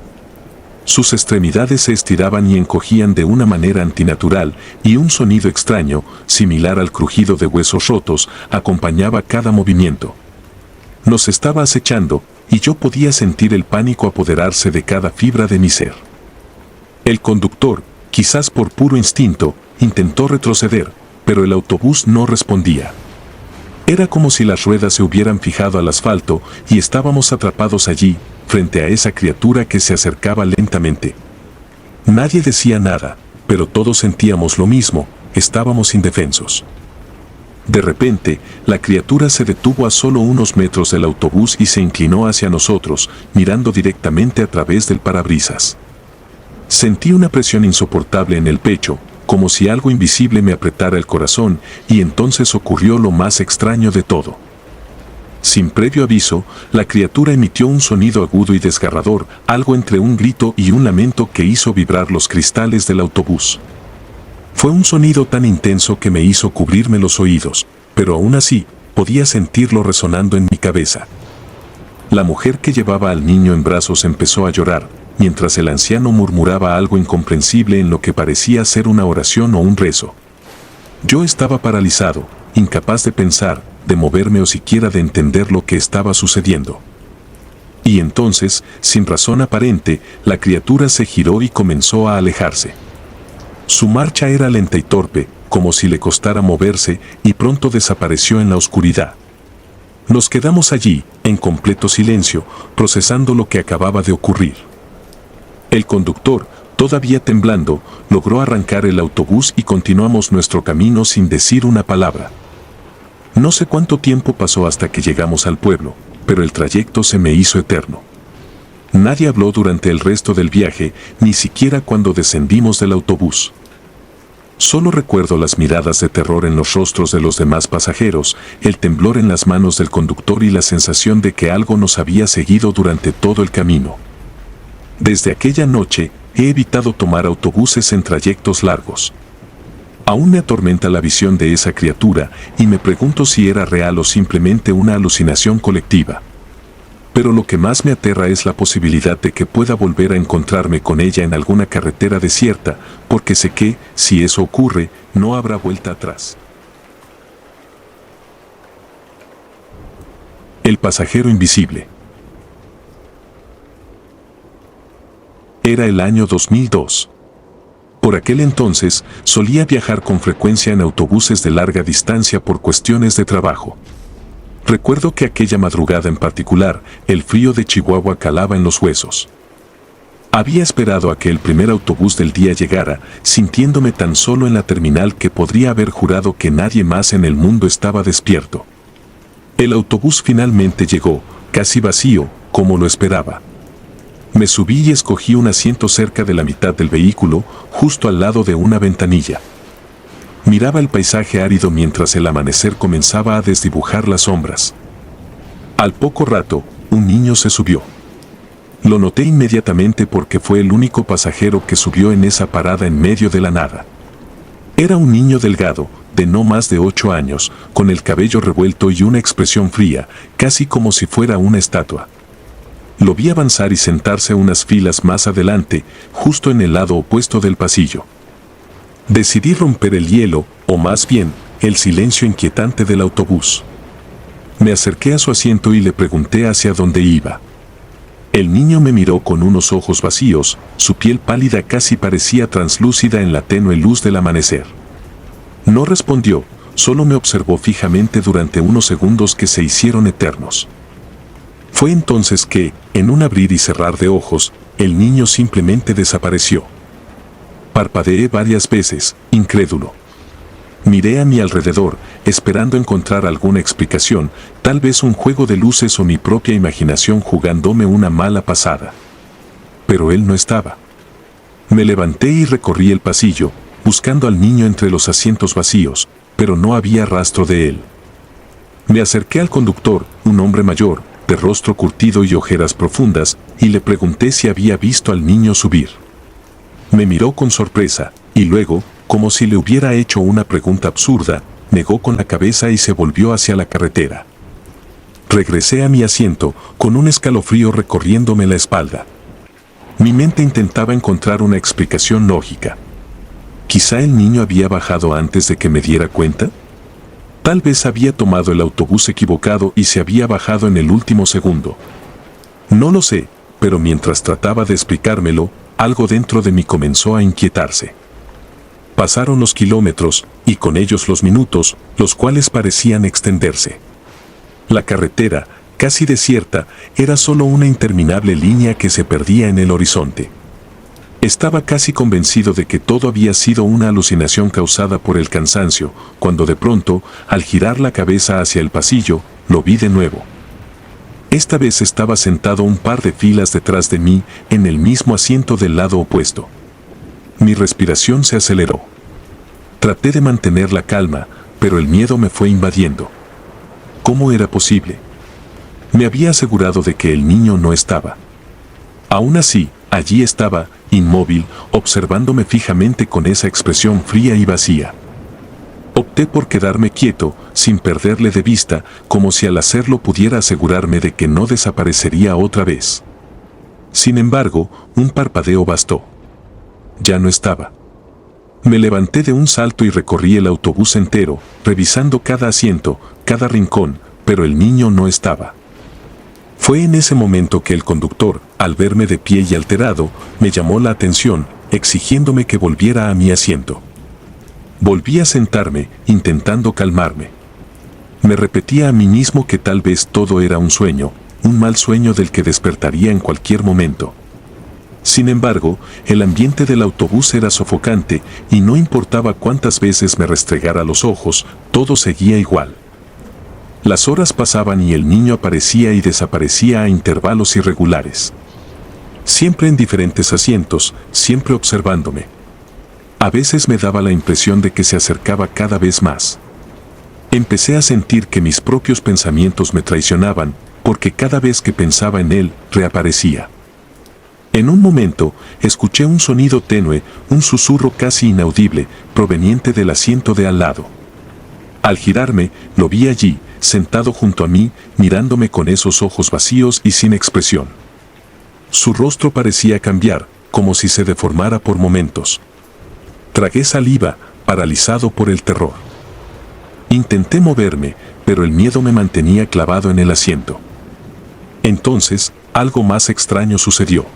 Sus extremidades se estiraban y encogían de una manera antinatural, y un sonido extraño, similar al crujido de huesos rotos, acompañaba cada movimiento. Nos estaba acechando, y yo podía sentir el pánico apoderarse de cada fibra de mi ser. El conductor, quizás por puro instinto, intentó retroceder, pero el autobús no respondía. Era como si las ruedas se hubieran fijado al asfalto y estábamos atrapados allí, frente a esa criatura que se acercaba lentamente. Nadie decía nada, pero todos sentíamos lo mismo, estábamos indefensos. De repente, la criatura se detuvo a solo unos metros del autobús y se inclinó hacia nosotros, mirando directamente a través del parabrisas. Sentí una presión insoportable en el pecho, como si algo invisible me apretara el corazón, y entonces ocurrió lo más extraño de todo. Sin previo aviso, la criatura emitió un sonido agudo y desgarrador, algo entre un grito y un lamento que hizo vibrar los cristales del autobús. Fue un sonido tan intenso que me hizo cubrirme los oídos, pero aún así, podía sentirlo resonando en mi cabeza. La mujer que llevaba al niño en brazos empezó a llorar, mientras el anciano murmuraba algo incomprensible en lo que parecía ser una oración o un rezo. Yo estaba paralizado, incapaz de pensar, de moverme o siquiera de entender lo que estaba sucediendo. Y entonces, sin razón aparente, la criatura se giró y comenzó a alejarse. Su marcha era lenta y torpe, como si le costara moverse, y pronto desapareció en la oscuridad. Nos quedamos allí, en completo silencio, procesando lo que acababa de ocurrir. El conductor, todavía temblando, logró arrancar el autobús y continuamos nuestro camino sin decir una palabra. No sé cuánto tiempo pasó hasta que llegamos al pueblo, pero el trayecto se me hizo eterno. Nadie habló durante el resto del viaje, ni siquiera cuando descendimos del autobús. Solo recuerdo las miradas de terror en los rostros de los demás pasajeros, el temblor en las manos del conductor y la sensación de que algo nos había seguido durante todo el camino. Desde aquella noche, he evitado tomar autobuses en trayectos largos. Aún me atormenta la visión de esa criatura y me pregunto si era real o simplemente una alucinación colectiva. Pero lo que más me aterra es la posibilidad de que pueda volver a encontrarme con ella en alguna carretera desierta, porque sé que, si eso ocurre, no habrá vuelta atrás. El pasajero invisible. Era el año 2002. Por aquel entonces, solía viajar con frecuencia en autobuses de larga distancia por cuestiones de trabajo. Recuerdo que aquella madrugada en particular, el frío de Chihuahua calaba en los huesos. Había esperado a que el primer autobús del día llegara, sintiéndome tan solo en la terminal que podría haber jurado que nadie más en el mundo estaba despierto. El autobús finalmente llegó, casi vacío, como lo esperaba. Me subí y escogí un asiento cerca de la mitad del vehículo, justo al lado de una ventanilla. Miraba el paisaje árido mientras el amanecer comenzaba a desdibujar las sombras. Al poco rato, un niño se subió. Lo noté inmediatamente porque fue el único pasajero que subió en esa parada en medio de la nada. Era un niño delgado, de no más de 8 años, con el cabello revuelto y una expresión fría, casi como si fuera una estatua. Lo vi avanzar y sentarse unas filas más adelante, justo en el lado opuesto del pasillo. Decidí romper el hielo, o más bien, el silencio inquietante del autobús. Me acerqué a su asiento y le pregunté hacia dónde iba. El niño me miró con unos ojos vacíos, su piel pálida casi parecía translúcida en la tenue luz del amanecer. No respondió, solo me observó fijamente durante unos segundos que se hicieron eternos. Fue entonces que, en un abrir y cerrar de ojos, el niño simplemente desapareció. Parpadeé varias veces, incrédulo. Miré a mi alrededor, esperando encontrar alguna explicación, tal vez un juego de luces o mi propia imaginación jugándome una mala pasada. Pero él no estaba. Me levanté y recorrí el pasillo, buscando al niño entre los asientos vacíos, pero no había rastro de él. Me acerqué al conductor, un hombre mayor, de rostro curtido y ojeras profundas, y le pregunté si había visto al niño subir. Me miró con sorpresa, y luego, como si le hubiera hecho una pregunta absurda, negó con la cabeza y se volvió hacia la carretera. Regresé a mi asiento, con un escalofrío recorriéndome la espalda. Mi mente intentaba encontrar una explicación lógica. ¿Quizá el niño había bajado antes de que me diera cuenta? Tal vez había tomado el autobús equivocado y se había bajado en el último segundo. No lo sé, pero mientras trataba de explicármelo, algo dentro de mí comenzó a inquietarse. Pasaron los kilómetros, y con ellos los minutos, los cuales parecían extenderse. La carretera, casi desierta, era solo una interminable línea que se perdía en el horizonte. Estaba casi convencido de que todo había sido una alucinación causada por el cansancio, cuando de pronto, al girar la cabeza hacia el pasillo, lo vi de nuevo. Esta vez estaba sentado un par de filas detrás de mí, en el mismo asiento del lado opuesto. Mi respiración se aceleró. Traté de mantener la calma, pero el miedo me fue invadiendo. ¿Cómo era posible? Me había asegurado de que el niño no estaba. Aún así, allí estaba, inmóvil, observándome fijamente con esa expresión fría y vacía. Opté por quedarme quieto, sin perderle de vista, como si al hacerlo pudiera asegurarme de que no desaparecería otra vez. Sin embargo, un parpadeo bastó. Ya no estaba. Me levanté de un salto y recorrí el autobús entero, revisando cada asiento, cada rincón, pero el niño no estaba. Fue en ese momento que el conductor, al verme de pie y alterado, me llamó la atención, exigiéndome que volviera a mi asiento. Volví a sentarme, intentando calmarme. Me repetía a mí mismo que tal vez todo era un sueño, un mal sueño del que despertaría en cualquier momento. Sin embargo, el ambiente del autobús era sofocante y no importaba cuántas veces me restregara los ojos, todo seguía igual. Las horas pasaban y el niño aparecía y desaparecía a intervalos irregulares. Siempre en diferentes asientos, siempre observándome. A veces me daba la impresión de que se acercaba cada vez más. Empecé a sentir que mis propios pensamientos me traicionaban, porque cada vez que pensaba en él, reaparecía. En un momento, escuché un sonido tenue, un susurro casi inaudible, proveniente del asiento de al lado. Al girarme, lo vi allí, sentado junto a mí, mirándome con esos ojos vacíos y sin expresión. Su rostro parecía cambiar, como si se deformara por momentos. Tragué saliva, paralizado por el terror. Intenté moverme, pero el miedo me mantenía clavado en el asiento. Entonces, algo más extraño sucedió.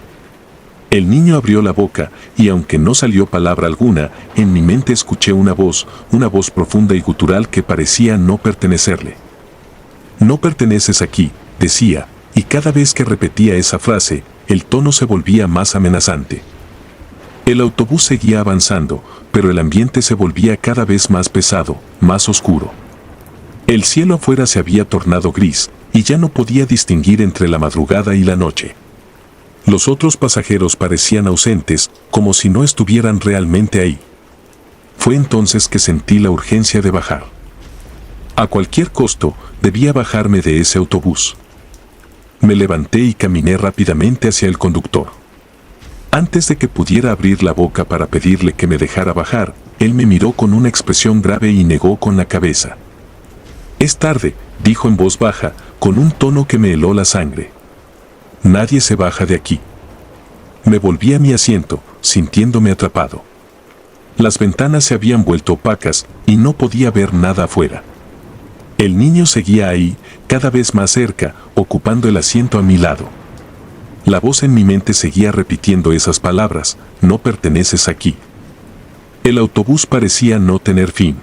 El niño abrió la boca, y aunque no salió palabra alguna, en mi mente escuché una voz profunda y gutural que parecía no pertenecerle. No perteneces aquí, decía, y cada vez que repetía esa frase, el tono se volvía más amenazante. El autobús seguía avanzando, pero el ambiente se volvía cada vez más pesado, más oscuro. El cielo afuera se había tornado gris, y ya no podía distinguir entre la madrugada y la noche. Los otros pasajeros parecían ausentes, como si no estuvieran realmente ahí. Fue entonces que sentí la urgencia de bajar. A cualquier costo, debía bajarme de ese autobús. Me levanté y caminé rápidamente hacia el conductor. Antes de que pudiera abrir la boca para pedirle que me dejara bajar, él me miró con una expresión grave y negó con la cabeza. «Es tarde», dijo en voz baja, con un tono que me heló la sangre. «Nadie se baja de aquí». Me volví a mi asiento, sintiéndome atrapado. Las ventanas se habían vuelto opacas y no podía ver nada afuera. El niño seguía ahí, cada vez más cerca, ocupando el asiento a mi lado. La voz en mi mente seguía repitiendo esas palabras: «No perteneces aquí». El autobús parecía no tener fin.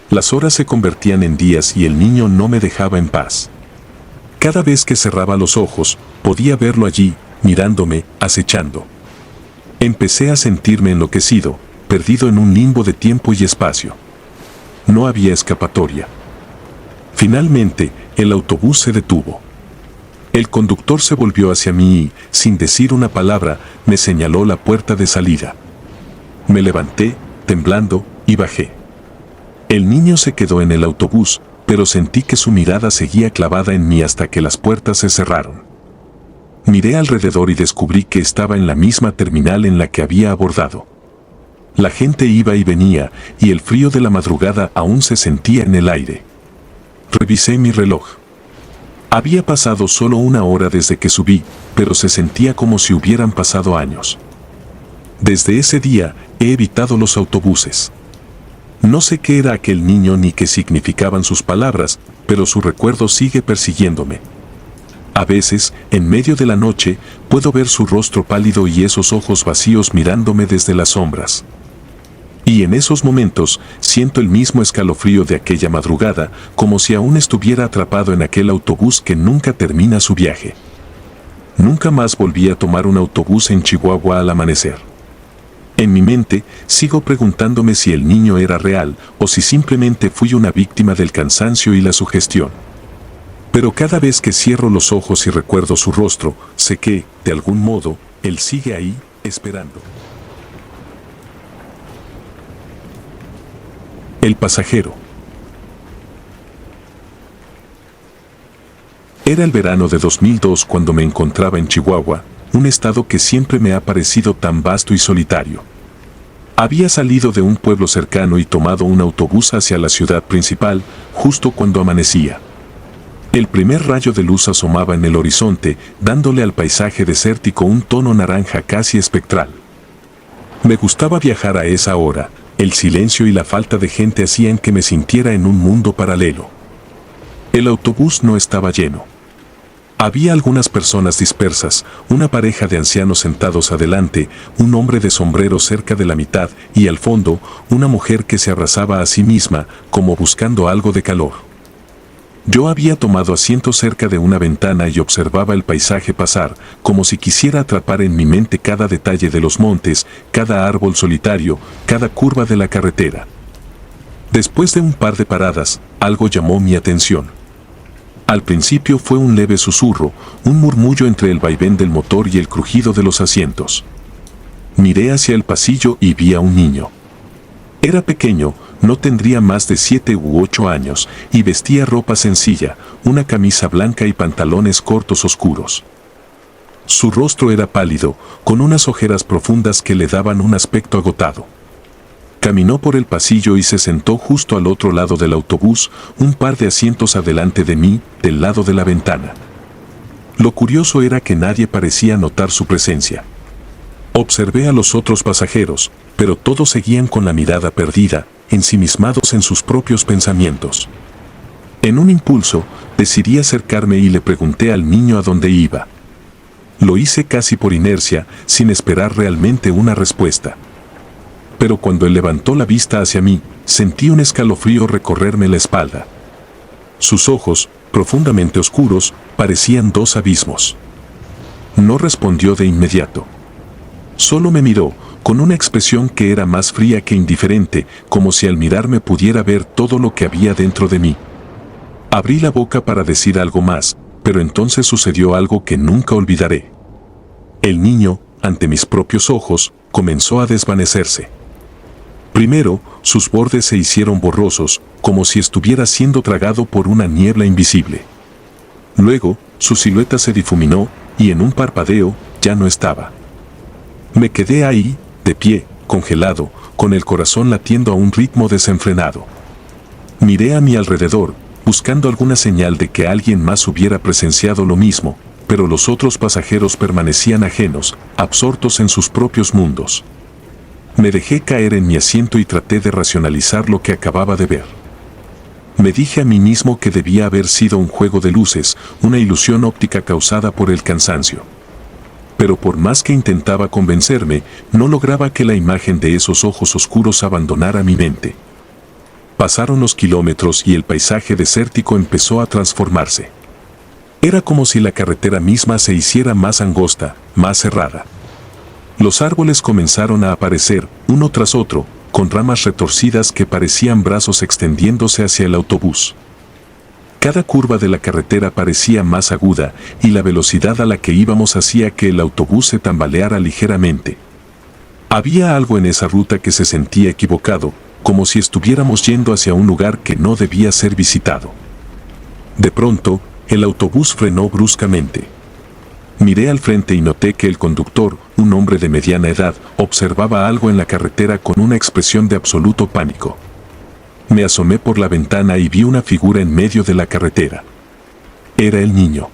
Las horas se convertían en días y el niño no me dejaba en paz. Cada vez que cerraba los ojos, podía verlo allí, mirándome, acechando. Empecé a sentirme enloquecido, perdido en un limbo de tiempo y espacio. No había escapatoria. Finalmente, el autobús se detuvo. El conductor se volvió hacia mí y, sin decir una palabra, me señaló la puerta de salida. Me levanté, temblando, y bajé. El niño se quedó en el autobús, pero sentí que su mirada seguía clavada en mí hasta que las puertas se cerraron. Miré alrededor y descubrí que estaba en la misma terminal en la que había abordado. La gente iba y venía, y el frío de la madrugada aún se sentía en el aire. Revisé mi reloj. Había pasado solo 1 hora desde que subí, pero se sentía como si hubieran pasado años. Desde ese día, he evitado los autobuses. No sé qué era aquel niño ni qué significaban sus palabras, pero su recuerdo sigue persiguiéndome. A veces, en medio de la noche, puedo ver su rostro pálido y esos ojos vacíos mirándome desde las sombras. Y en esos momentos, siento el mismo escalofrío de aquella madrugada, como si aún estuviera atrapado en aquel autobús que nunca termina su viaje. Nunca más volví a tomar un autobús en Chihuahua al amanecer. En mi mente, sigo preguntándome si el niño era real o si simplemente fui una víctima del cansancio y la sugestión. Pero cada vez que cierro los ojos y recuerdo su rostro, sé que, de algún modo, él sigue ahí, esperando. El pasajero. Era el verano de 2002 cuando me encontraba en Chihuahua, un estado que siempre me ha parecido tan vasto y solitario. Había salido de un pueblo cercano y tomado un autobús hacia la ciudad principal, justo cuando amanecía. El primer rayo de luz asomaba en el horizonte, dándole al paisaje desértico un tono naranja casi espectral. Me gustaba viajar a esa hora. El silencio y la falta de gente hacían que me sintiera en un mundo paralelo. El autobús no estaba lleno. Había algunas personas dispersas, una pareja de ancianos sentados adelante, un hombre de sombrero cerca de la mitad y al fondo, una mujer que se abrazaba a sí misma, como buscando algo de calor. Yo había tomado asiento cerca de una ventana y observaba el paisaje pasar, como si quisiera atrapar en mi mente cada detalle de los montes, cada árbol solitario, cada curva de la carretera. Después de un par de paradas, algo llamó mi atención. Al principio fue un leve susurro, un murmullo entre el vaivén del motor y el crujido de los asientos. Miré hacia el pasillo y vi a un niño. Era pequeño, no tendría más de 7 u 8 años, y vestía ropa sencilla, una camisa blanca y pantalones cortos oscuros. Su rostro era pálido, con unas ojeras profundas que le daban un aspecto agotado. Caminó por el pasillo y se sentó justo al otro lado del autobús, un par de asientos adelante de mí, del lado de la ventana. Lo curioso era que nadie parecía notar su presencia. Observé a los otros pasajeros, pero todos seguían con la mirada perdida, ensimismados en sus propios pensamientos. En un impulso, decidí acercarme y le pregunté al niño a dónde iba. Lo hice casi por inercia, sin esperar realmente una respuesta. Pero cuando él levantó la vista hacia mí, sentí un escalofrío recorrerme la espalda. Sus ojos, profundamente oscuros, parecían dos abismos. No respondió de inmediato. Solo me miró, con una expresión que era más fría que indiferente, como si al mirarme pudiera ver todo lo que había dentro de mí. Abrí la boca para decir algo más, pero entonces sucedió algo que nunca olvidaré. El niño, ante mis propios ojos, comenzó a desvanecerse. Primero, sus bordes se hicieron borrosos, como si estuviera siendo tragado por una niebla invisible. Luego, su silueta se difuminó, y en un parpadeo, ya no estaba. Me quedé ahí, de pie, congelado, con el corazón latiendo a un ritmo desenfrenado. Miré a mi alrededor, buscando alguna señal de que alguien más hubiera presenciado lo mismo, pero los otros pasajeros permanecían ajenos, absortos en sus propios mundos. Me dejé caer en mi asiento y traté de racionalizar lo que acababa de ver. Me dije a mí mismo que debía haber sido un juego de luces, una ilusión óptica causada por el cansancio. Pero por más que intentaba convencerme, no lograba que la imagen de esos ojos oscuros abandonara mi mente. Pasaron los kilómetros y el paisaje desértico empezó a transformarse. Era como si la carretera misma se hiciera más angosta, más cerrada. Los árboles comenzaron a aparecer, uno tras otro, con ramas retorcidas que parecían brazos extendiéndose hacia el autobús. Cada curva de la carretera parecía más aguda, y la velocidad a la que íbamos hacía que el autobús se tambaleara ligeramente. Había algo en esa ruta que se sentía equivocado, como si estuviéramos yendo hacia un lugar que no debía ser visitado. De pronto, el autobús frenó bruscamente. Miré al frente y noté que el conductor, un hombre de mediana edad, observaba algo en la carretera con una expresión de absoluto pánico. Me asomé por la ventana y vi una figura en medio de la carretera. Era el niño.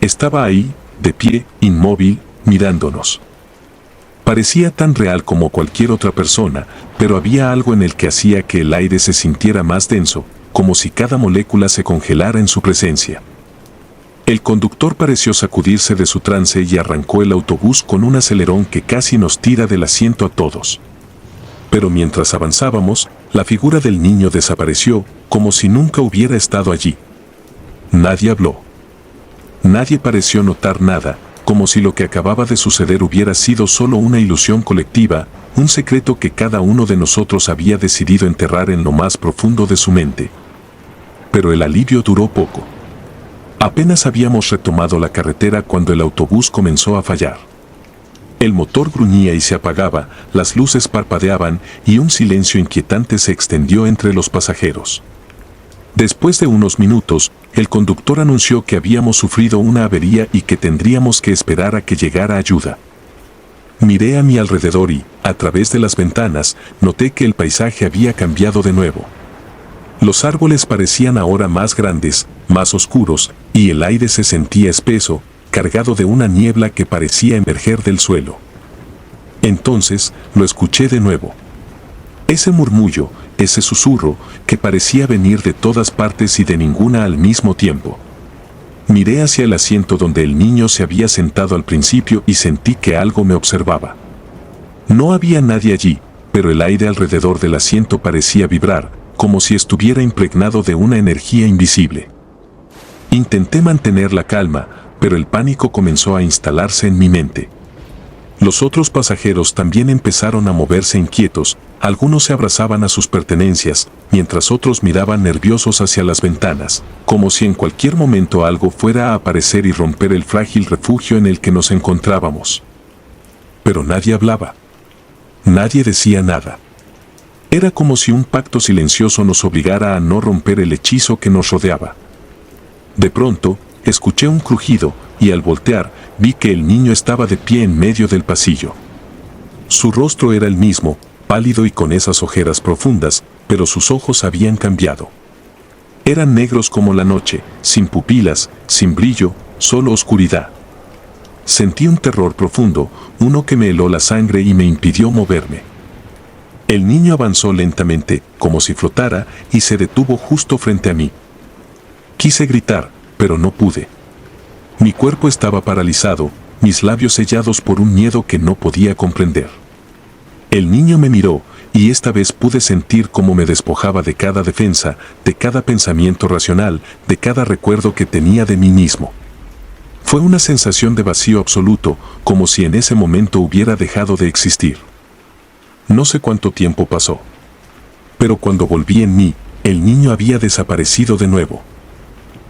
Estaba ahí, de pie, inmóvil, mirándonos. Parecía tan real como cualquier otra persona, pero había algo en el que hacía que el aire se sintiera más denso, como si cada molécula se congelara en su presencia. El conductor pareció sacudirse de su trance y arrancó el autobús con un acelerón que casi nos tira del asiento a todos. Pero mientras avanzábamos, la figura del niño desapareció, como si nunca hubiera estado allí. Nadie habló. Nadie pareció notar nada, como si lo que acababa de suceder hubiera sido solo una ilusión colectiva, un secreto que cada uno de nosotros había decidido enterrar en lo más profundo de su mente. Pero el alivio duró poco. Apenas habíamos retomado la carretera cuando el autobús comenzó a fallar. El motor gruñía y se apagaba, las luces parpadeaban y un silencio inquietante se extendió entre los pasajeros. Después de unos minutos, el conductor anunció que habíamos sufrido una avería y que tendríamos que esperar a que llegara ayuda. Miré a mi alrededor y, a través de las ventanas, noté que el paisaje había cambiado de nuevo. Los árboles parecían ahora más grandes, más oscuros, y el aire se sentía espeso, cargado de una niebla que parecía emerger del suelo. Entonces, lo escuché de nuevo. Ese murmullo, ese susurro, que parecía venir de todas partes y de ninguna al mismo tiempo. Miré hacia el asiento donde el niño se había sentado al principio y sentí que algo me observaba. No había nadie allí, pero el aire alrededor del asiento parecía vibrar, como si estuviera impregnado de una energía invisible. Intenté mantener la calma, pero el pánico comenzó a instalarse en mi mente. Los otros pasajeros también empezaron a moverse inquietos, algunos se abrazaban a sus pertenencias, mientras otros miraban nerviosos hacia las ventanas, como si en cualquier momento algo fuera a aparecer y romper el frágil refugio en el que nos encontrábamos. Pero nadie hablaba. Nadie decía nada. Era como si un pacto silencioso nos obligara a no romper el hechizo que nos rodeaba. De pronto, escuché un crujido, y al voltear, vi que el niño estaba de pie en medio del pasillo. Su rostro era el mismo, pálido y con esas ojeras profundas, pero sus ojos habían cambiado. Eran negros como la noche, sin pupilas, sin brillo, solo oscuridad. Sentí un terror profundo, uno que me heló la sangre y me impidió moverme. El niño avanzó lentamente, como si flotara, y se detuvo justo frente a mí. Quise gritar, pero no pude. Mi cuerpo estaba paralizado, mis labios sellados por un miedo que no podía comprender. El niño me miró, y esta vez pude sentir cómo me despojaba de cada defensa, de cada pensamiento racional, de cada recuerdo que tenía de mí mismo. Fue una sensación de vacío absoluto, como si en ese momento hubiera dejado de existir. No sé cuánto tiempo pasó. Pero cuando volví en mí, el niño había desaparecido de nuevo.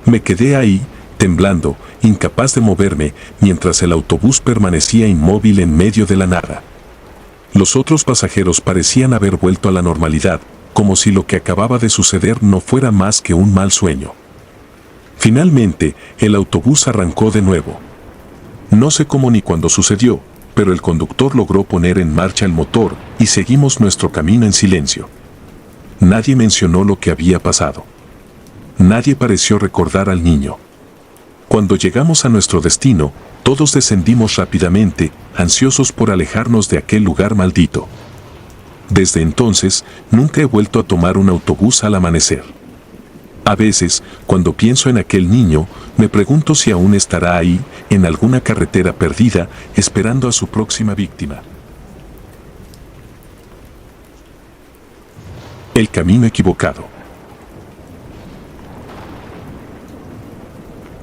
Me quedé ahí, temblando, incapaz de moverme, mientras el autobús permanecía inmóvil en medio de la nada. Los otros pasajeros parecían haber vuelto a la normalidad, como si lo que acababa de suceder no fuera más que un mal sueño. Finalmente, el autobús arrancó de nuevo. No sé cómo ni cuándo sucedió, pero el conductor logró poner en marcha el motor y seguimos nuestro camino en silencio. Nadie mencionó lo que había pasado. Nadie pareció recordar al niño. Cuando llegamos a nuestro destino, todos descendimos rápidamente, ansiosos por alejarnos de aquel lugar maldito. Desde entonces, nunca he vuelto a tomar un autobús al amanecer. A veces, cuando pienso en aquel niño, me pregunto si aún estará ahí, en alguna carretera perdida, esperando a su próxima víctima. El camino equivocado.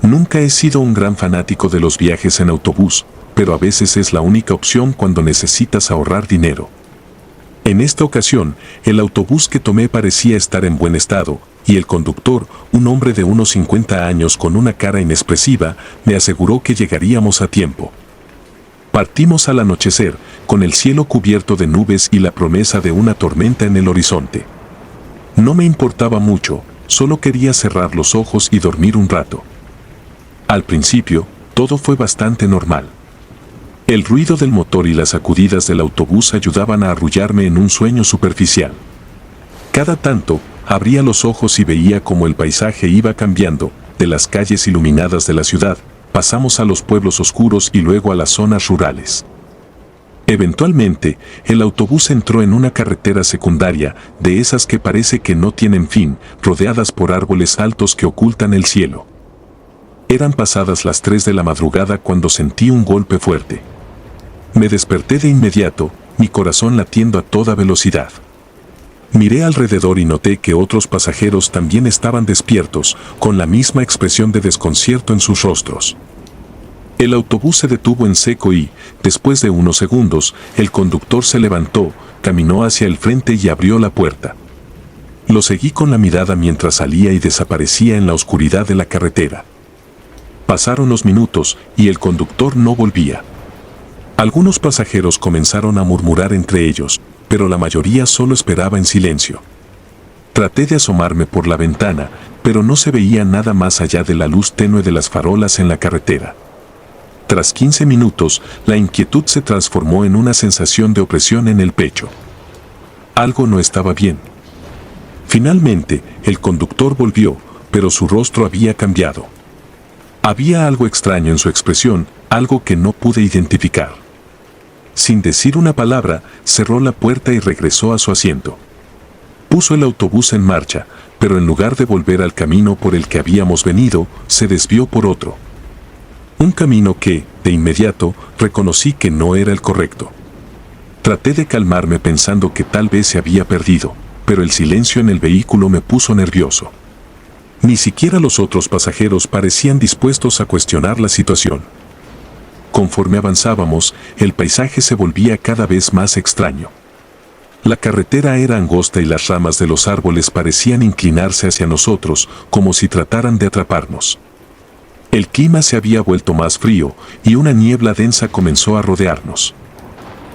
Nunca he sido un gran fanático de los viajes en autobús, pero a veces es la única opción cuando necesitas ahorrar dinero. En esta ocasión, el autobús que tomé parecía estar en buen estado, y el conductor, un hombre de unos 50 años con una cara inexpresiva, me aseguró que llegaríamos a tiempo. Partimos al anochecer, con el cielo cubierto de nubes y la promesa de una tormenta en el horizonte. No me importaba mucho, solo quería cerrar los ojos y dormir un rato. Al principio, todo fue bastante normal. El ruido del motor y las sacudidas del autobús ayudaban a arrullarme en un sueño superficial. Cada tanto, abría los ojos y veía cómo el paisaje iba cambiando, de las calles iluminadas de la ciudad, pasamos a los pueblos oscuros y luego a las zonas rurales. Eventualmente, el autobús entró en una carretera secundaria, de esas que parece que no tienen fin, rodeadas por árboles altos que ocultan el cielo. Eran pasadas las 3 de la madrugada cuando sentí un golpe fuerte. Me desperté de inmediato, mi corazón latiendo a toda velocidad. Miré alrededor y noté que otros pasajeros también estaban despiertos, con la misma expresión de desconcierto en sus rostros. El autobús se detuvo en seco y, después de unos segundos, el conductor se levantó, caminó hacia el frente y abrió la puerta. Lo seguí con la mirada mientras salía y desaparecía en la oscuridad de la carretera. Pasaron los minutos y el conductor no volvía. Algunos pasajeros comenzaron a murmurar entre ellos, pero la mayoría solo esperaba en silencio. Traté de asomarme por la ventana, pero no se veía nada más allá de la luz tenue de las farolas en la carretera. Tras 15 minutos, la inquietud se transformó en una sensación de opresión en el pecho. Algo no estaba bien. Finalmente, el conductor volvió, pero su rostro había cambiado. Había algo extraño en su expresión, algo que no pude identificar. Sin decir una palabra, cerró la puerta y regresó a su asiento. Puso el autobús en marcha, pero en lugar de volver al camino por el que habíamos venido, se desvió por otro. Un camino que, de inmediato, reconocí que no era el correcto. Traté de calmarme pensando que tal vez se había perdido, pero el silencio en el vehículo me puso nervioso. Ni siquiera los otros pasajeros parecían dispuestos a cuestionar la situación. Conforme avanzábamos, el paisaje se volvía cada vez más extraño. La carretera era angosta y las ramas de los árboles parecían inclinarse hacia nosotros, como si trataran de atraparnos. El clima se había vuelto más frío y una niebla densa comenzó a rodearnos.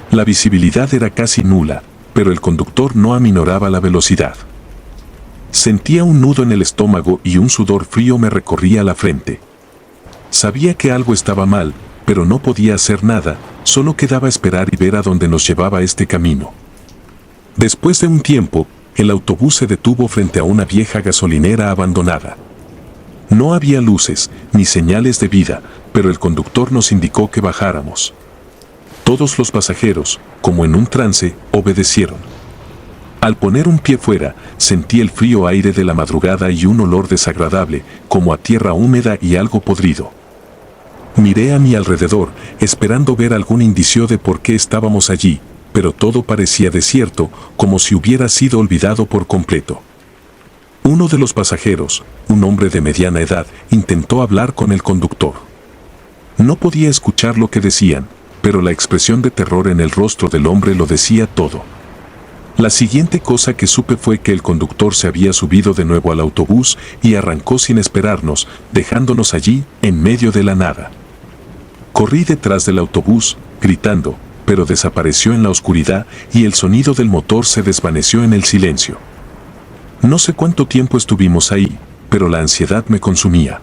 La visibilidad era casi nula, pero el conductor no aminoraba la velocidad. Sentía un nudo en el estómago y un sudor frío me recorría la frente. Sabía que algo estaba mal, pero no podía hacer nada, solo quedaba esperar y ver a dónde nos llevaba este camino. Después de un tiempo, el autobús se detuvo frente a una vieja gasolinera abandonada. No había luces, ni señales de vida, pero el conductor nos indicó que bajáramos. Todos los pasajeros, como en un trance, obedecieron. Al poner un pie fuera, sentí el frío aire de la madrugada y un olor desagradable, como a tierra húmeda y algo podrido. Miré a mi alrededor, esperando ver algún indicio de por qué estábamos allí, pero todo parecía desierto, como si hubiera sido olvidado por completo. Uno de los pasajeros, un hombre de mediana edad, intentó hablar con el conductor. No podía escuchar lo que decían, pero la expresión de terror en el rostro del hombre lo decía todo. La siguiente cosa que supe fue que el conductor se había subido de nuevo al autobús y arrancó sin esperarnos, dejándonos allí, en medio de la nada. Corrí detrás del autobús, gritando, pero desapareció en la oscuridad y el sonido del motor se desvaneció en el silencio. No sé cuánto tiempo estuvimos ahí, pero la ansiedad me consumía.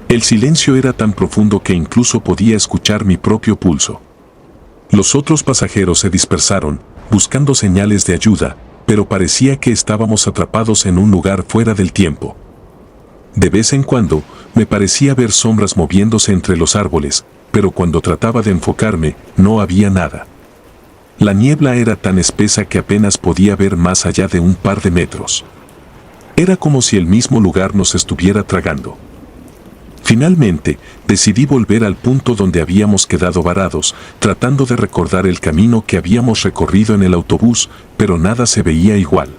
El silencio era tan profundo que incluso podía escuchar mi propio pulso. Los otros pasajeros se dispersaron, buscando señales de ayuda, pero parecía que estábamos atrapados en un lugar fuera del tiempo. De vez en cuando, me parecía ver sombras moviéndose entre los árboles, pero cuando trataba de enfocarme, no había nada. La niebla era tan espesa que apenas podía ver más allá de un par de metros. Era como si el mismo lugar nos estuviera tragando. Finalmente, decidí volver al punto donde habíamos quedado varados, tratando de recordar el camino que habíamos recorrido en el autobús, pero nada se veía igual.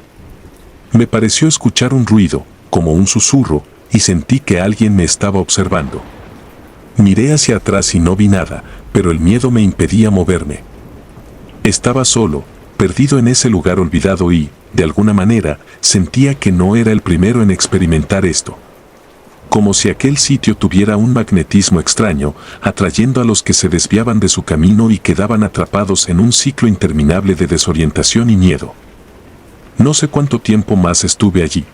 Me pareció escuchar un ruido, como un susurro, y sentí que alguien me estaba observando. Miré hacia atrás y no vi nada, pero el miedo me impedía moverme. Estaba solo, perdido en ese lugar olvidado y, de alguna manera, sentía que no era el primero en experimentar esto. Como si aquel sitio tuviera un magnetismo extraño, atrayendo a los que se desviaban de su camino y quedaban atrapados en un ciclo interminable de desorientación y miedo. No sé cuánto tiempo más estuve allí.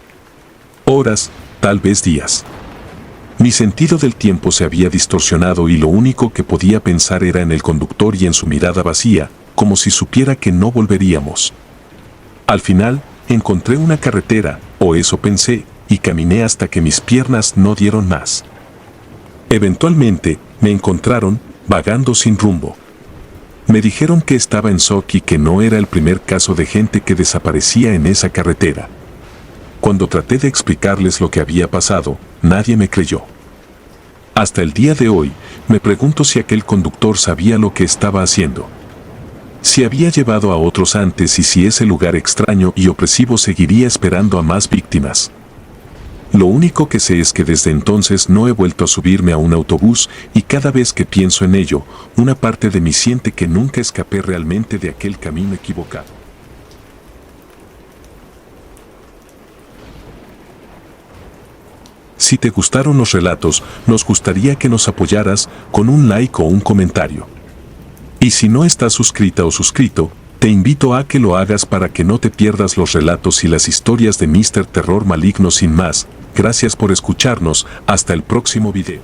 Horas, tal vez días. Mi sentido del tiempo se había distorsionado y lo único que podía pensar era en el conductor y en su mirada vacía, como si supiera que no volveríamos. Al final, encontré una carretera, o eso pensé, y caminé hasta que mis piernas no dieron más. Eventualmente, me encontraron, vagando sin rumbo. Me dijeron que estaba en shock y que no era el primer caso de gente que desaparecía en esa carretera. Cuando traté de explicarles lo que había pasado, nadie me creyó. Hasta el día de hoy, me pregunto si aquel conductor sabía lo que estaba haciendo. Si había llevado a otros antes y si ese lugar extraño y opresivo seguiría esperando a más víctimas. Lo único que sé es que desde entonces no he vuelto a subirme a un autobús y cada vez que pienso en ello, una parte de mí siente que nunca escapé realmente de aquel camino equivocado. Si te gustaron los relatos, nos gustaría que nos apoyaras con un like o un comentario. Y si no estás suscrita o suscrito, te invito a que lo hagas para que no te pierdas los relatos y las historias de Mr. Terror Maligno. Sin más, gracias por escucharnos, hasta el próximo video.